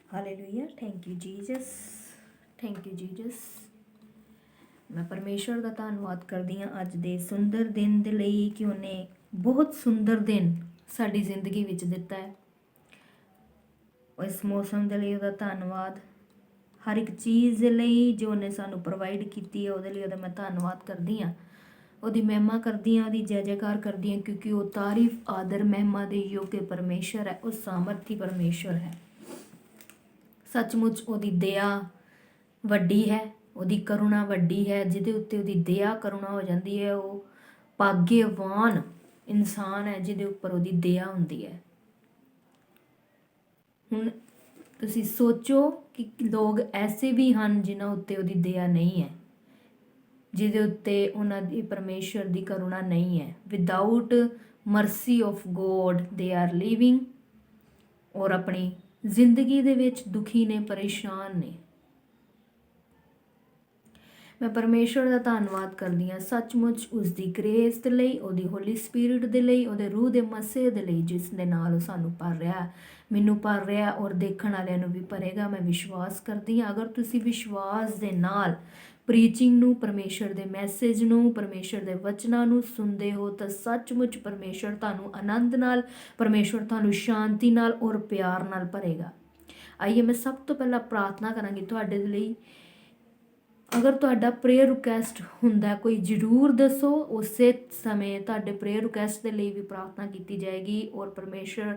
Hallelujah. Thank you Jesus, thank you Jesus. ਮੈਂ ਪਰਮੇਸ਼ਵਰ ਦਾ ਧੰਨਵਾਦ ਕਰਦੀ ਹਾਂ ਅੱਜ ਦੇ ਸੁੰਦਰ ਦਿਨ ਦੇ ਲਈ ਕਿ ਉਹਨੇ ਬਹੁਤ ਸੁੰਦਰ ਦਿਨ ਸਾਡੀ ਜ਼ਿੰਦਗੀ ਵਿੱਚ ਦਿੱਤਾ ਹੈ। ਇਸ ਮੌਸਮ ਦੇ ਲਈ ਉਹਦਾ ਧੰਨਵਾਦ। ਹਰ ਇੱਕ ਚੀਜ਼ ਦੇ ਲਈ ਜੋ ਉਹਨੇ ਸਾਨੂੰ ਪ੍ਰੋਵਾਈਡ ਕੀਤੀ ਹੈ ਉਹਦੇ ਲਈ ਉਹਦਾ ਮੈਂ ਧੰਨਵਾਦ ਕਰਦੀ ਹਾਂ। ਉਹਦੀ ਮਹਿਮਾ ਕਰਦੀ ਹਾਂ, ਉਹਦੀ ਜੈ ਜੈਕਾਰ ਕਰਦੀ ਹਾਂ, ਕਿਉਂਕਿ ਉਹ ਤਾਰੀਫ ਆਦਰ ਮਹਿਮਾ ਦੇ ਯੋਗ ਪਰਮੇਸ਼ਰ ਹੈ। ਉਹ ਸਾਮਰਥੀ ਪਰਮੇਸ਼ਰ ਹੈ। ਸੱਚਮੁੱਚ ਉਹਦੀ ਦਇਆ ਵੱਡੀ ਹੈ, ਉਹਦੀ ਕਰੁਣਾ ਵੱਡੀ ਹੈ। ਜਿਹਦੇ ਉੱਤੇ ਉਹਦੀ ਦਇਆ ਕਰੁਣਾ ਹੋ ਜਾਂਦੀ ਹੈ ਉਹ ਭਾਗਯਵਾਨ ਇਨਸਾਨ ਹੈ ਜਿਹਦੇ ਉੱਪਰ ਉਹਦੀ ਦਇਆ ਹੁੰਦੀ ਹੈ। ਹੁਣ ਤੁਸੀਂ ਸੋਚੋ ਕਿ ਲੋਕ ਐਸੇ ਵੀ ਹਨ ਜਿਨ੍ਹਾਂ ਉੱਤੇ ਉਹਦੀ ਦਇਆ ਨਹੀਂ ਹੈ, ਜਿਹਦੇ ਉੱਤੇ ਉਹਨਾਂ ਦੀ ਪਰਮੇਸ਼ਰ ਦੀ ਕਰੁਣਾ ਨਹੀਂ ਹੈ। Without Mercy of God they are living, ਔਰ ਆਪਣੀ ਜ਼ਿੰਦਗੀ ਦੇ ਵਿੱਚ ਦੁਖੀ ਨੇ, ਪਰੇਸ਼ਾਨ ਨੇ। ਮੈਂ ਪਰਮੇਸ਼ਵਰ ਦਾ ਧੰਨਵਾਦ ਕਰਦੀ ਹਾਂ ਸੱਚਮੁੱਚ ਉਸ ਦੀ ਗ੍ਰੇਸ ਦੇ ਲਈ, ਉਹਦੀ ਹੋਲੀ ਸਪਿਰਿਟ ਦੇ ਲਈ, ਉਹਦੇ ਰੂਹ ਦੇ ਮਸੇ ਦੇ ਲਈ, ਜਿਸ ਦੇ ਨਾਲ ਉਹ ਸਾਨੂੰ ਭਰ ਰਿਹਾ, ਮੈਨੂੰ ਭਰ ਰਿਹਾ ਔਰ ਦੇਖਣ ਵਾਲਿਆਂ ਨੂੰ ਵੀ ਭਰੇਗਾ। ਮੈਂ ਵਿਸ਼ਵਾਸ ਕਰਦੀ ਹਾਂ। ਅਗਰ ਤੁਸੀਂ ਵਿਸ਼ਵਾਸ ਦੇ ਨਾਲ ਪ੍ਰੀਚਿੰਗ ਨੂੰ, ਪਰਮੇਸ਼ਰ ਦੇ ਮੈਸੇਜ ਨੂੰ, ਪਰਮੇਸ਼ਰ ਦੇ ਵਚਨਾਂ ਨੂੰ ਸੁਣਦੇ ਹੋ ਤਾਂ ਸੱਚਮੁੱਚ ਪਰਮੇਸ਼ਰ ਤੁਹਾਨੂੰ ਆਨੰਦ ਨਾਲ, ਪਰਮੇਸ਼ਰ ਤੁਹਾਨੂੰ ਸ਼ਾਂਤੀ ਨਾਲ ਔਰ ਪਿਆਰ ਨਾਲ ਭਰੇਗਾ। ਆਈਏ ਮੈਂ ਸਭ ਤੋਂ ਪਹਿਲਾਂ ਪ੍ਰਾਰਥਨਾ ਕਰਾਂਗੀ ਤੁਹਾਡੇ ਲਈ। ਅਗਰ ਤੁਹਾਡਾ ਪ੍ਰੇਅਰ ਰਿਕੁਐਸਟ ਹੁੰਦਾ ਕੋਈ ਜ਼ਰੂਰ ਦੱਸੋ, ਉਸੇ ਸਮੇਂ ਤੁਹਾਡੇ ਪ੍ਰੇਅਰ ਰਿਕੁਐਸਟ ਦੇ ਲਈ ਵੀ ਪ੍ਰਾਰਥਨਾ ਕੀਤੀ ਜਾਏਗੀ ਔਰ ਪਰਮੇਸ਼ਰ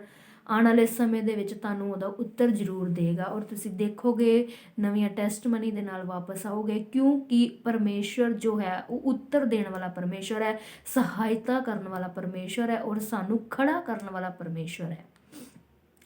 ਆਉਣ ਵਾਲੇ ਸਮੇਂ ਦੇ ਵਿੱਚ ਤੁਹਾਨੂੰ ਉਹਦਾ ਉੱਤਰ ਜ਼ਰੂਰ ਦੇਗਾ ਔਰ ਤੁਸੀਂ ਦੇਖੋਗੇ ਨਵੀਆਂ ਟੈਸਟਮਨੀ ਦੇ ਨਾਲ ਵਾਪਸ ਆਓਗੇ, ਕਿਉਂਕਿ ਪਰਮੇਸ਼ਰ ਜੋ ਹੈ ਉਹ ਉੱਤਰ ਦੇਣ ਵਾਲਾ ਪਰਮੇਸ਼ਰ ਹੈ, ਸਹਾਇਤਾ ਕਰਨ ਵਾਲਾ ਪਰਮੇਸ਼ਰ ਹੈ ਔਰ ਸਾਨੂੰ ਖੜਾ ਕਰਨ ਵਾਲਾ ਪਰਮੇਸ਼ਰ ਹੈ।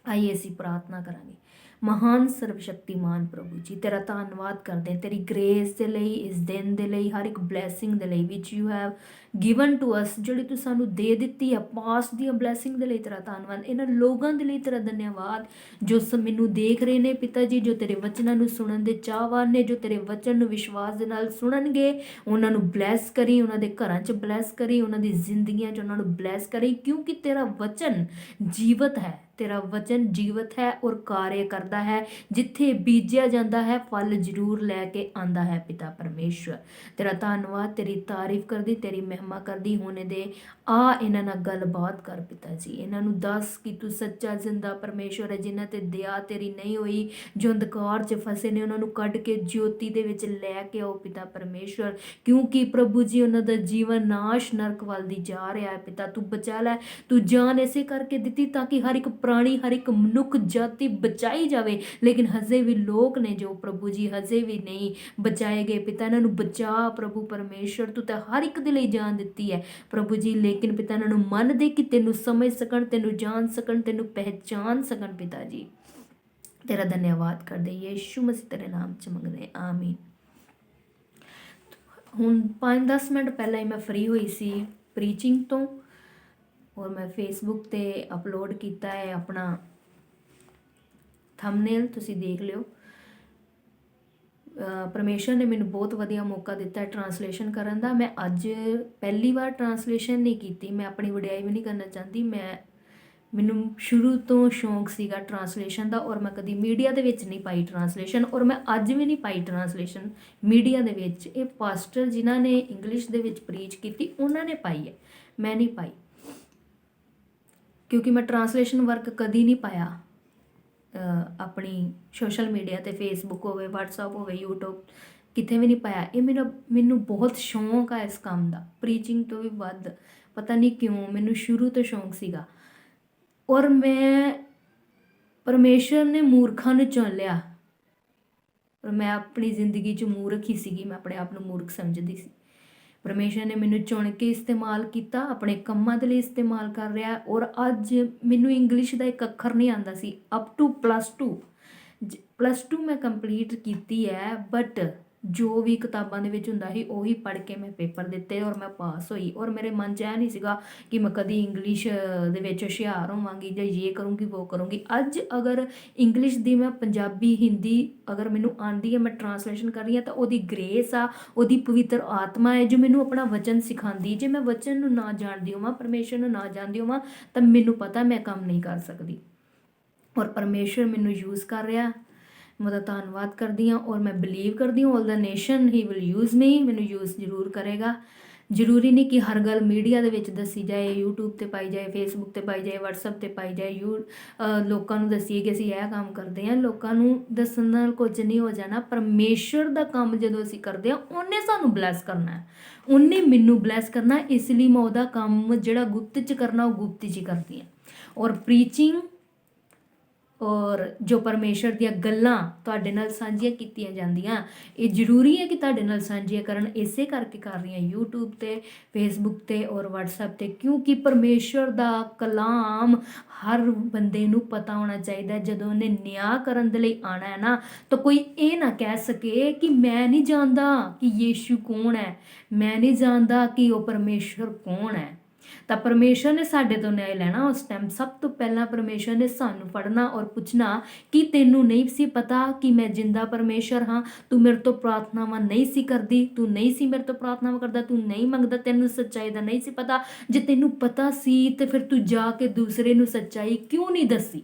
ਆਈਏ ਅਸੀਂ ਪ੍ਰਾਰਥਨਾ ਕਰਾਂਗੇ। ਮਹਾਨ ਸਰਵਸ਼ਕਤੀਮਾਨ ਪ੍ਰਭੂ ਜੀ, ਤੇਰਾ ਧੰਨਵਾਦ ਕਰਦੇ ਹਾਂ ਤੇਰੀ ਗ੍ਰੇਸ ਦੇ ਲਈ, ਇਸ ਦਿਨ ਦੇ ਲਈ, ਹਰ ਇੱਕ ਬਲੈਸਿੰਗ ਦੇ ਲਈ which you have given to us, ਜਿਹੜੀ ਤੂੰ ਸਾਨੂੰ ਦੇ ਦਿੱਤੀ ਹੈ ਪਾਸ ਦੀਆਂ ਬਲੈਸਿੰਗ ਦੇ ਲਈ ਤੇਰਾ ਧੰਨਵਾਦ। ਇਹਨਾਂ ਲੋਕਾਂ ਦੇ ਲਈ ਤੇਰਾ ਧੰਨਵਾਦ ਜੋ ਮੈਨੂੰ ਦੇਖ ਰਹੇ ਨੇ ਪਿਤਾ ਜੀ, ਜੋ ਤੇਰੇ ਵਚਨਾਂ ਨੂੰ ਸੁਣਨ ਦੇ ਚਾਹਵਾਨ ਨੇ, ਜੋ ਤੇਰੇ ਵਚਨ ਨੂੰ ਵਿਸ਼ਵਾਸ ਦੇ ਨਾਲ ਸੁਣਨਗੇ। ਉਹਨਾਂ ਨੂੰ ਬਲੈਸ ਕਰੀ, ਉਹਨਾਂ ਦੇ ਘਰਾਂ 'ਚ ਬਲੈਸ ਕਰੀ, ਉਹਨਾਂ ਦੀ ਜ਼ਿੰਦਗੀਆਂ 'ਚ ਉਹਨਾਂ ਨੂੰ ਬਲੈਸ ਕਰੀ, ਕਿਉਂਕਿ ਤੇਰਾ ਵਚਨ ਜੀਵਤ ਹੈ, ਤੇਰਾ ਵਚਨ ਜੀਵਤ ਹੈ ਔਰ ਕਾਰਜ ਕਰਦਾ ਹੈ। ਜਿੱਥੇ ਬੀਜਿਆ ਜਾਂਦਾ ਹੈ ਫਲ ਜ਼ਰੂਰ ਲੈ ਕੇ ਆਂਦਾ ਹੈ। ਪਿਤਾ ਪਰਮੇਸ਼ਵਰ ਤੇਰਾ ਧੰਨਵਾਦ, ਤੇਰੀ ਤਾਰੀਫ ਕਰਦੀ, ਤੇਰੀ ਮਹਿਮਾ ਕਰਦੀ ਹੋਣੇ ਦੇ। ਆ ਇਹਨਾਂ ਨਾਲ ਗੱਲਬਾਤ ਕਰ ਪਿਤਾ ਜੀ, ਇਹਨਾਂ ਨੂੰ ਦੱਸ ਕਿ ਤੂੰ ਸੱਚਾ ਜ਼ਿੰਦਾ ਪਰਮੇਸ਼ਵਰ ਹੈ, ਜਿਨ੍ਹਾਂ ਤੇ ਦਇਆ ਤੇਰੀ ਨਹੀਂ ਹੋਈ, ਜੋ ਅੰਧਕਾਰ 'ਚ ਫਸੇ ਨੇ, ਉਹਨਾਂ ਨੂੰ ਕੱਢ ਕੇ ਜੋਤੀ ਦੇ ਵਿੱਚ ਲੈ ਕੇ ਆਓ ਪਿਤਾ ਪਰਮੇਸ਼ਵਰ, ਕਿਉਂਕਿ ਪ੍ਰਭੂ ਜੀ ਉਹਨਾਂ ਦਾ ਜੀਵਨ ਨਾਸ਼ ਨਰਕ ਵੱਲ ਦੀ ਜਾ ਰਿਹਾ ਹੈ। ਪਿਤਾ ਤੂੰ ਬਚਾ ਲੈ, ਤੂੰ ਜਾਨ ਇਸੇ ਕਰਕੇ ਦਿੱਤੀ ਤਾਂ ਕਿ ਹਰ ਇੱਕ ਪ੍ਰਾਣੀ, ਹਰ ਇੱਕ ਮਨੁੱਖ ਜਾਤੀ ਬਚਾਈ ਜਾਵੇ, ਲੇਕਿਨ ਹਜੇ ਵੀ ਲੋਕ ਨੇ ਜੋ ਪ੍ਰਭੂ ਜੀ ਹਜੇ ਵੀ ਨਹੀਂ ਬਚਾਏ ਗਏ। ਪਿਤਾ ਇਹਨਾਂ ਨੂੰ ਬਚਾ ਪ੍ਰਭੂ ਪਰਮੇਸ਼ਰ, ਤੂੰ ਤਾਂ ਹਰ ਇੱਕ ਦੇ ਲਈ ਜਾਨ ਦਿੱਤੀ ਹੈ ਪ੍ਰਭੂ ਜੀ, ਲੇਕਿਨ ਪਿਤਾ ਇਹਨਾਂ ਨੂੰ ਮਨ ਦੇ ਕਿ ਤੈਨੂੰ ਸਮਝ ਸਕਣ, ਤੈਨੂੰ ਜਾਣ ਸਕਣ, ਤੈਨੂੰ ਪਹਿਚਾਨ ਸਕਣ। ਪਿਤਾ ਜੀ ਤੇਰਾ ਧੰਨਵਾਦ ਕਰਦੇ, ਯੀਸ਼ੂ ਮਸੀਹ ਤੇਰੇ ਨਾਮ 'ਚ ਮੰਗਦੇ, ਆਮੀਨ। ਹੁਣ 5-10 ਮਿੰਟ ਪਹਿਲਾਂ ਹੀ ਮੈਂ ਫ੍ਰੀ ਹੋਈ ਸੀ ਪ੍ਰੀਚਿੰਗ ਤੋਂ ਔਰ ਮੈਂ ਫੇਸਬੁੱਕ 'ਤੇ ਅਪਲੋਡ ਕੀਤਾ ਹੈ ਆਪਣਾ ਥੰਬਨੇਲ, ਤੁਸੀਂ ਦੇਖ ਲਿਓ। ਪਰਮੇਸ਼ਰ ਨੇ ਮੈਨੂੰ ਬਹੁਤ ਵਧੀਆ ਮੌਕਾ ਦਿੱਤਾ ਹੈ ਟਰਾਂਸਲੇਸ਼ਨ ਕਰਨ ਦਾ। ਮੈਂ ਅੱਜ ਪਹਿਲੀ ਵਾਰ ਟਰਾਂਸਲੇਸ਼ਨ ਨਹੀਂ ਕੀਤੀ, ਮੈਂ ਆਪਣੀ ਵਡਿਆਈ ਵੀ ਨਹੀਂ ਕਰਨਾ ਚਾਹੁੰਦੀ। ਮੈਨੂੰ ਸ਼ੁਰੂ ਤੋਂ ਸ਼ੌਂਕ ਸੀਗਾ ਟਰਾਂਸਲੇਸ਼ਨ ਦਾ ਔਰ ਮੈਂ ਕਦੀ ਮੀਡੀਆ ਦੇ ਵਿੱਚ ਨਹੀਂ ਪਾਈ ਟਰਾਂਸਲੇਸ਼ਨ, ਔਰ ਮੈਂ ਅੱਜ ਵੀ ਨਹੀਂ ਪਾਈ ਟਰਾਂਸਲੇਸ਼ਨ ਮੀਡੀਆ ਦੇ ਵਿੱਚ। ਇਹ ਪਾਸਟਰ ਜਿਨ੍ਹਾਂ ਨੇ ਇੰਗਲਿਸ਼ ਦੇ ਵਿੱਚ ਪ੍ਰੀਚ ਕੀਤੀ ਉਹਨਾਂ ਨੇ ਪਾਈ ਹੈ, ਮੈਂ ਨਹੀਂ ਪਾਈ, ਕਿਉਂਕਿ ਮੈਂ ਟਰਾਂਸਲੇਸ਼ਨ ਵਰਕ ਕਦੀ ਨਹੀਂ ਪਾਇਆ ਆਪਣੀ ਸੋਸ਼ਲ ਮੀਡੀਆ 'ਤੇ, ਫੇਸਬੁੱਕ ਹੋਵੇ, ਵਟਸਐਪ ਹੋਵੇ, ਯੂਟਿਊਬ, ਕਿਤੇ ਵੀ ਨਹੀਂ ਪਾਇਆ। ਇਹ ਮੈਨੂੰ ਬਹੁਤ ਸ਼ੌਂਕ ਆ ਇਸ ਕੰਮ ਦਾ, ਪ੍ਰੀਚਿੰਗ ਤੋਂ ਵੀ ਵੱਧ। ਪਤਾ ਨਹੀਂ ਕਿਉਂ ਮੈਨੂੰ ਸ਼ੁਰੂ ਤੋਂ ਸ਼ੌਂਕ ਸੀਗਾ ਔਰ ਮੈਂ ਪਰਮੇਸ਼ਰ ਨੇ ਮੂਰਖਾਂ ਨੂੰ ਚੁਣ ਲਿਆ ਔਰ ਮੈਂ ਆਪਣੀ ਜ਼ਿੰਦਗੀ 'ਚ ਮੂਰਖ ਹੀ ਸੀਗੀ, ਮੈਂ ਆਪਣੇ ਆਪ ਨੂੰ ਮੂਰਖ ਸਮਝਦੀ ਸੀ। ਪਰਮੇਸ਼ਰ ਨੇ ਮੈਨੂੰ ਚੁਣ ਕੇ ਇਸਤੇਮਾਲ ਕੀਤਾ, ਆਪਣੇ ਕੰਮਾਂ ਦੇ ਲਈ ਇਸਤੇਮਾਲ ਕਰ ਰਿਹਾ ਔਰ ਅੱਜ ਮੈਨੂੰ ਇੰਗਲਿਸ਼ ਦਾ ਇੱਕ ਅੱਖਰ ਨਹੀਂ ਆਉਂਦਾ ਸੀ ਅਪ ਟੂ +2 ਮੈਂ ਕੰਪਲੀਟ ਕੀਤੀ ਹੈ, ਬਟ ਜੋ ਵੀ ਕਿਤਾਬਾਂ ਦੇ ਵਿੱਚ ਹੁੰਦਾ ਸੀ ਉਹੀ ਪੜ੍ਹ ਕੇ ਮੈਂ ਪੇਪਰ ਦਿੱਤੇ ਔਰ ਮੈਂ ਪਾਸ ਹੋਈ। ਔਰ ਮੇਰੇ ਮਨ 'ਚ ਇਹ ਨਹੀਂ ਸੀਗਾ ਕਿ ਮੈਂ ਕਦੀ ਇੰਗਲਿਸ਼ ਦੇ ਵਿੱਚ ਹੁਸ਼ਿਆਰ ਹੋਵਾਂਗੀ ਜਾਂ ਇਹ ਕਰੂੰਗੀ ਉਹ ਕਰੂੰਗੀ। ਅੱਜ ਅਗਰ ਇੰਗਲਿਸ਼ ਦੀ ਮੈਂ ਪੰਜਾਬੀ, ਹਿੰਦੀ ਅਗਰ ਮੈਨੂੰ ਆਉਂਦੀ ਹੈ, ਮੈਂ ਟਰਾਂਸਲੇਸ਼ਨ ਕਰ ਰਹੀ ਹਾਂ, ਤਾਂ ਉਹਦੀ ਗ੍ਰੇਸ ਆ, ਉਹਦੀ ਪਵਿੱਤਰ ਆਤਮਾ ਹੈ ਜੋ ਮੈਨੂੰ ਆਪਣਾ ਵਚਨ ਸਿਖਾਉਂਦੀ। ਜੇ ਮੈਂ ਵਚਨ ਨੂੰ ਨਾ ਜਾਣਦੀ ਹੋਵਾਂ, ਪਰਮੇਸ਼ਰ ਨੂੰ ਨਾ ਜਾਣਦੀ ਹੋਵਾਂ, ਤਾਂ ਮੈਨੂੰ ਪਤਾ ਮੈਂ ਕੰਮ ਨਹੀਂ ਕਰ ਸਕਦੀ ਔਰ ਪਰਮੇਸ਼ਰ ਮੈਨੂੰ ਯੂਜ਼ ਕਰ ਰਿਹਾ ਮੈਂ ਉਹਦਾ ਧੰਨਵਾਦ ਕਰਦੀ ਹਾਂ ਔਰ ਮੈਂ ਬਿਲੀਵ ਕਰਦੀ ਹਾਂ ਆਲ ਦਾ nation he will use me, ਮੈਨੂੰ ਯੂਜ਼ ਜ਼ਰੂਰ ਕਰੇਗਾ। ਜ਼ਰੂਰੀ ਨਹੀਂ ਕਿ ਹਰ ਗੱਲ ਮੀਡੀਆ ਦੇ ਵਿੱਚ ਦੱਸੀ ਜਾਏ, ਯੂਟਿਊਬ ਤੇ ਪਾਈ ਜਾਏ, ਫੇਸਬੁੱਕ ਤੇ ਪਾਈ ਜਾਏ, ਵਟਸਐਪ ਤੇ ਪਾਈ ਜਾਏ, ਲੋਕਾਂ ਨੂੰ ਦੱਸੀਏ ਕਿ ਅਸੀਂ ਇਹ ਕੰਮ ਕਰਦੇ ਹਾਂ। ਲੋਕਾਂ ਨੂੰ ਦੱਸਣ ਨਾਲ ਕੁਝ ਨਹੀਂ ਹੋ ਜਾਣਾ। ਪਰਮੇਸ਼ਰ ਦਾ ਕੰਮ ਜਦੋਂ ਅਸੀਂ ਕਰਦੇ ਹਾਂ ਉਹਨੇ ਸਾਨੂੰ ਬਲੈਸ ਕਰਨਾ ਹੈ, ਉਹਨੇ ਮੈਨੂੰ ਬਲੈਸ ਕਰਨਾ। ਇਸ ਲਈ ਮੈਂ ਉਹਦਾ ਕੰਮ ਜਿਹੜਾ ਗੁਪਤ 'ਚ ਕਰਨਾ ਉਹ ਗੁਪਤ 'ਚ ਹੀ ਕਰਦੀ ਹਾਂ। ਔਰ ਪ੍ਰੀਚਿੰਗ ਔਰ ਜੋ ਪਰਮੇਸ਼ਰ ਦੀਆਂ ਗੱਲਾਂ ਤੁਹਾਡੇ ਨਾਲ ਸਾਂਝੀਆਂ ਕੀਤੀਆਂ ਜਾਂਦੀਆਂ, ਇਹ ਜ਼ਰੂਰੀ ਹੈ ਕਿ ਤੁਹਾਡੇ ਨਾਲ ਸਾਂਝੀਆਂ ਕਰਨ। ਇਸੇ ਕਰਕੇ ਕਰ ਰਹੀ ਹਾਂ ਯੂਟਿਊਬ ਤੇ, ਫੇਸਬੁੱਕ ਤੇ ਔਰ ਵਟਸਐਪ ਤੇ, ਕਿਉਂਕਿ ਪਰਮੇਸ਼ਰ ਦਾ ਕਲਾਮ ਹਰ ਬੰਦੇ ਨੂੰ ਪਤਾ ਹੋਣਾ ਚਾਹੀਦਾ। ਜਦੋਂ ਉਹਨੇ ਨਿਆਂ ਕਰਨ ਦੇ ਲਈ ਆਉਣਾ ਹੈ ਨਾ, ਤਾਂ ਕੋਈ ਇਹ ਨਾ ਕਹਿ ਸਕੇ ਕਿ ਮੈਂ ਨਹੀਂ ਜਾਣਦਾ ਕਿ ਯੀਸ਼ੂ ਕੌਣ ਹੈ, ਮੈਂ ਨਹੀਂ ਜਾਣਦਾ ਕਿ ਉਹ ਪਰਮੇਸ਼ਰ ਕੌਣ ਹੈ। ਤਾਂ ਪਰਮੇਸ਼ਰ ਨੇ ਸਾਡੇ ਤੋਂ ਨਿਆਂ ਲੈਣਾ। ਉਸ ਟਾਈਮ ਸਭ ਤੋਂ ਪਹਿਲਾਂ ਪਰਮੇਸ਼ਰ ਨੇ ਸਾਨੂੰ ਫੜਨਾ ਔਰ ਪੁੱਛਣਾ ਕਿ ਤੈਨੂੰ ਨਹੀਂ ਸੀ ਪਤਾ ਕਿ ਮੈਂ ਜਿੰਦਾ ਪਰਮੇਸ਼ਰ ਹਾਂ, ਤੂੰ ਮੇਰੇ ਤੋਂ ਪ੍ਰਾਰਥਨਾਵਾਂ ਨਹੀਂ ਸੀ ਕਰਦੀ, ਤੂੰ ਨਹੀਂ ਸੀ ਮੇਰੇ ਤੋਂ ਪ੍ਰਾਰਥਨਾਵਾਂ ਕਰਦਾ, ਤੂੰ ਨਹੀਂ ਮੰਗਦਾ, ਤੈਨੂੰ ਸੱਚਾਈ ਦਾ ਨਹੀਂ ਸੀ ਪਤਾ। ਜੇ ਤੈਨੂੰ ਪਤਾ ਸੀ ਤੇ ਫਿਰ ਤੂੰ ਜਾ ਕੇ ਦੂਸਰੇ ਨੂੰ ਸੱਚਾਈ ਕਿਉਂ ਨਹੀਂ ਦੱਸੀ?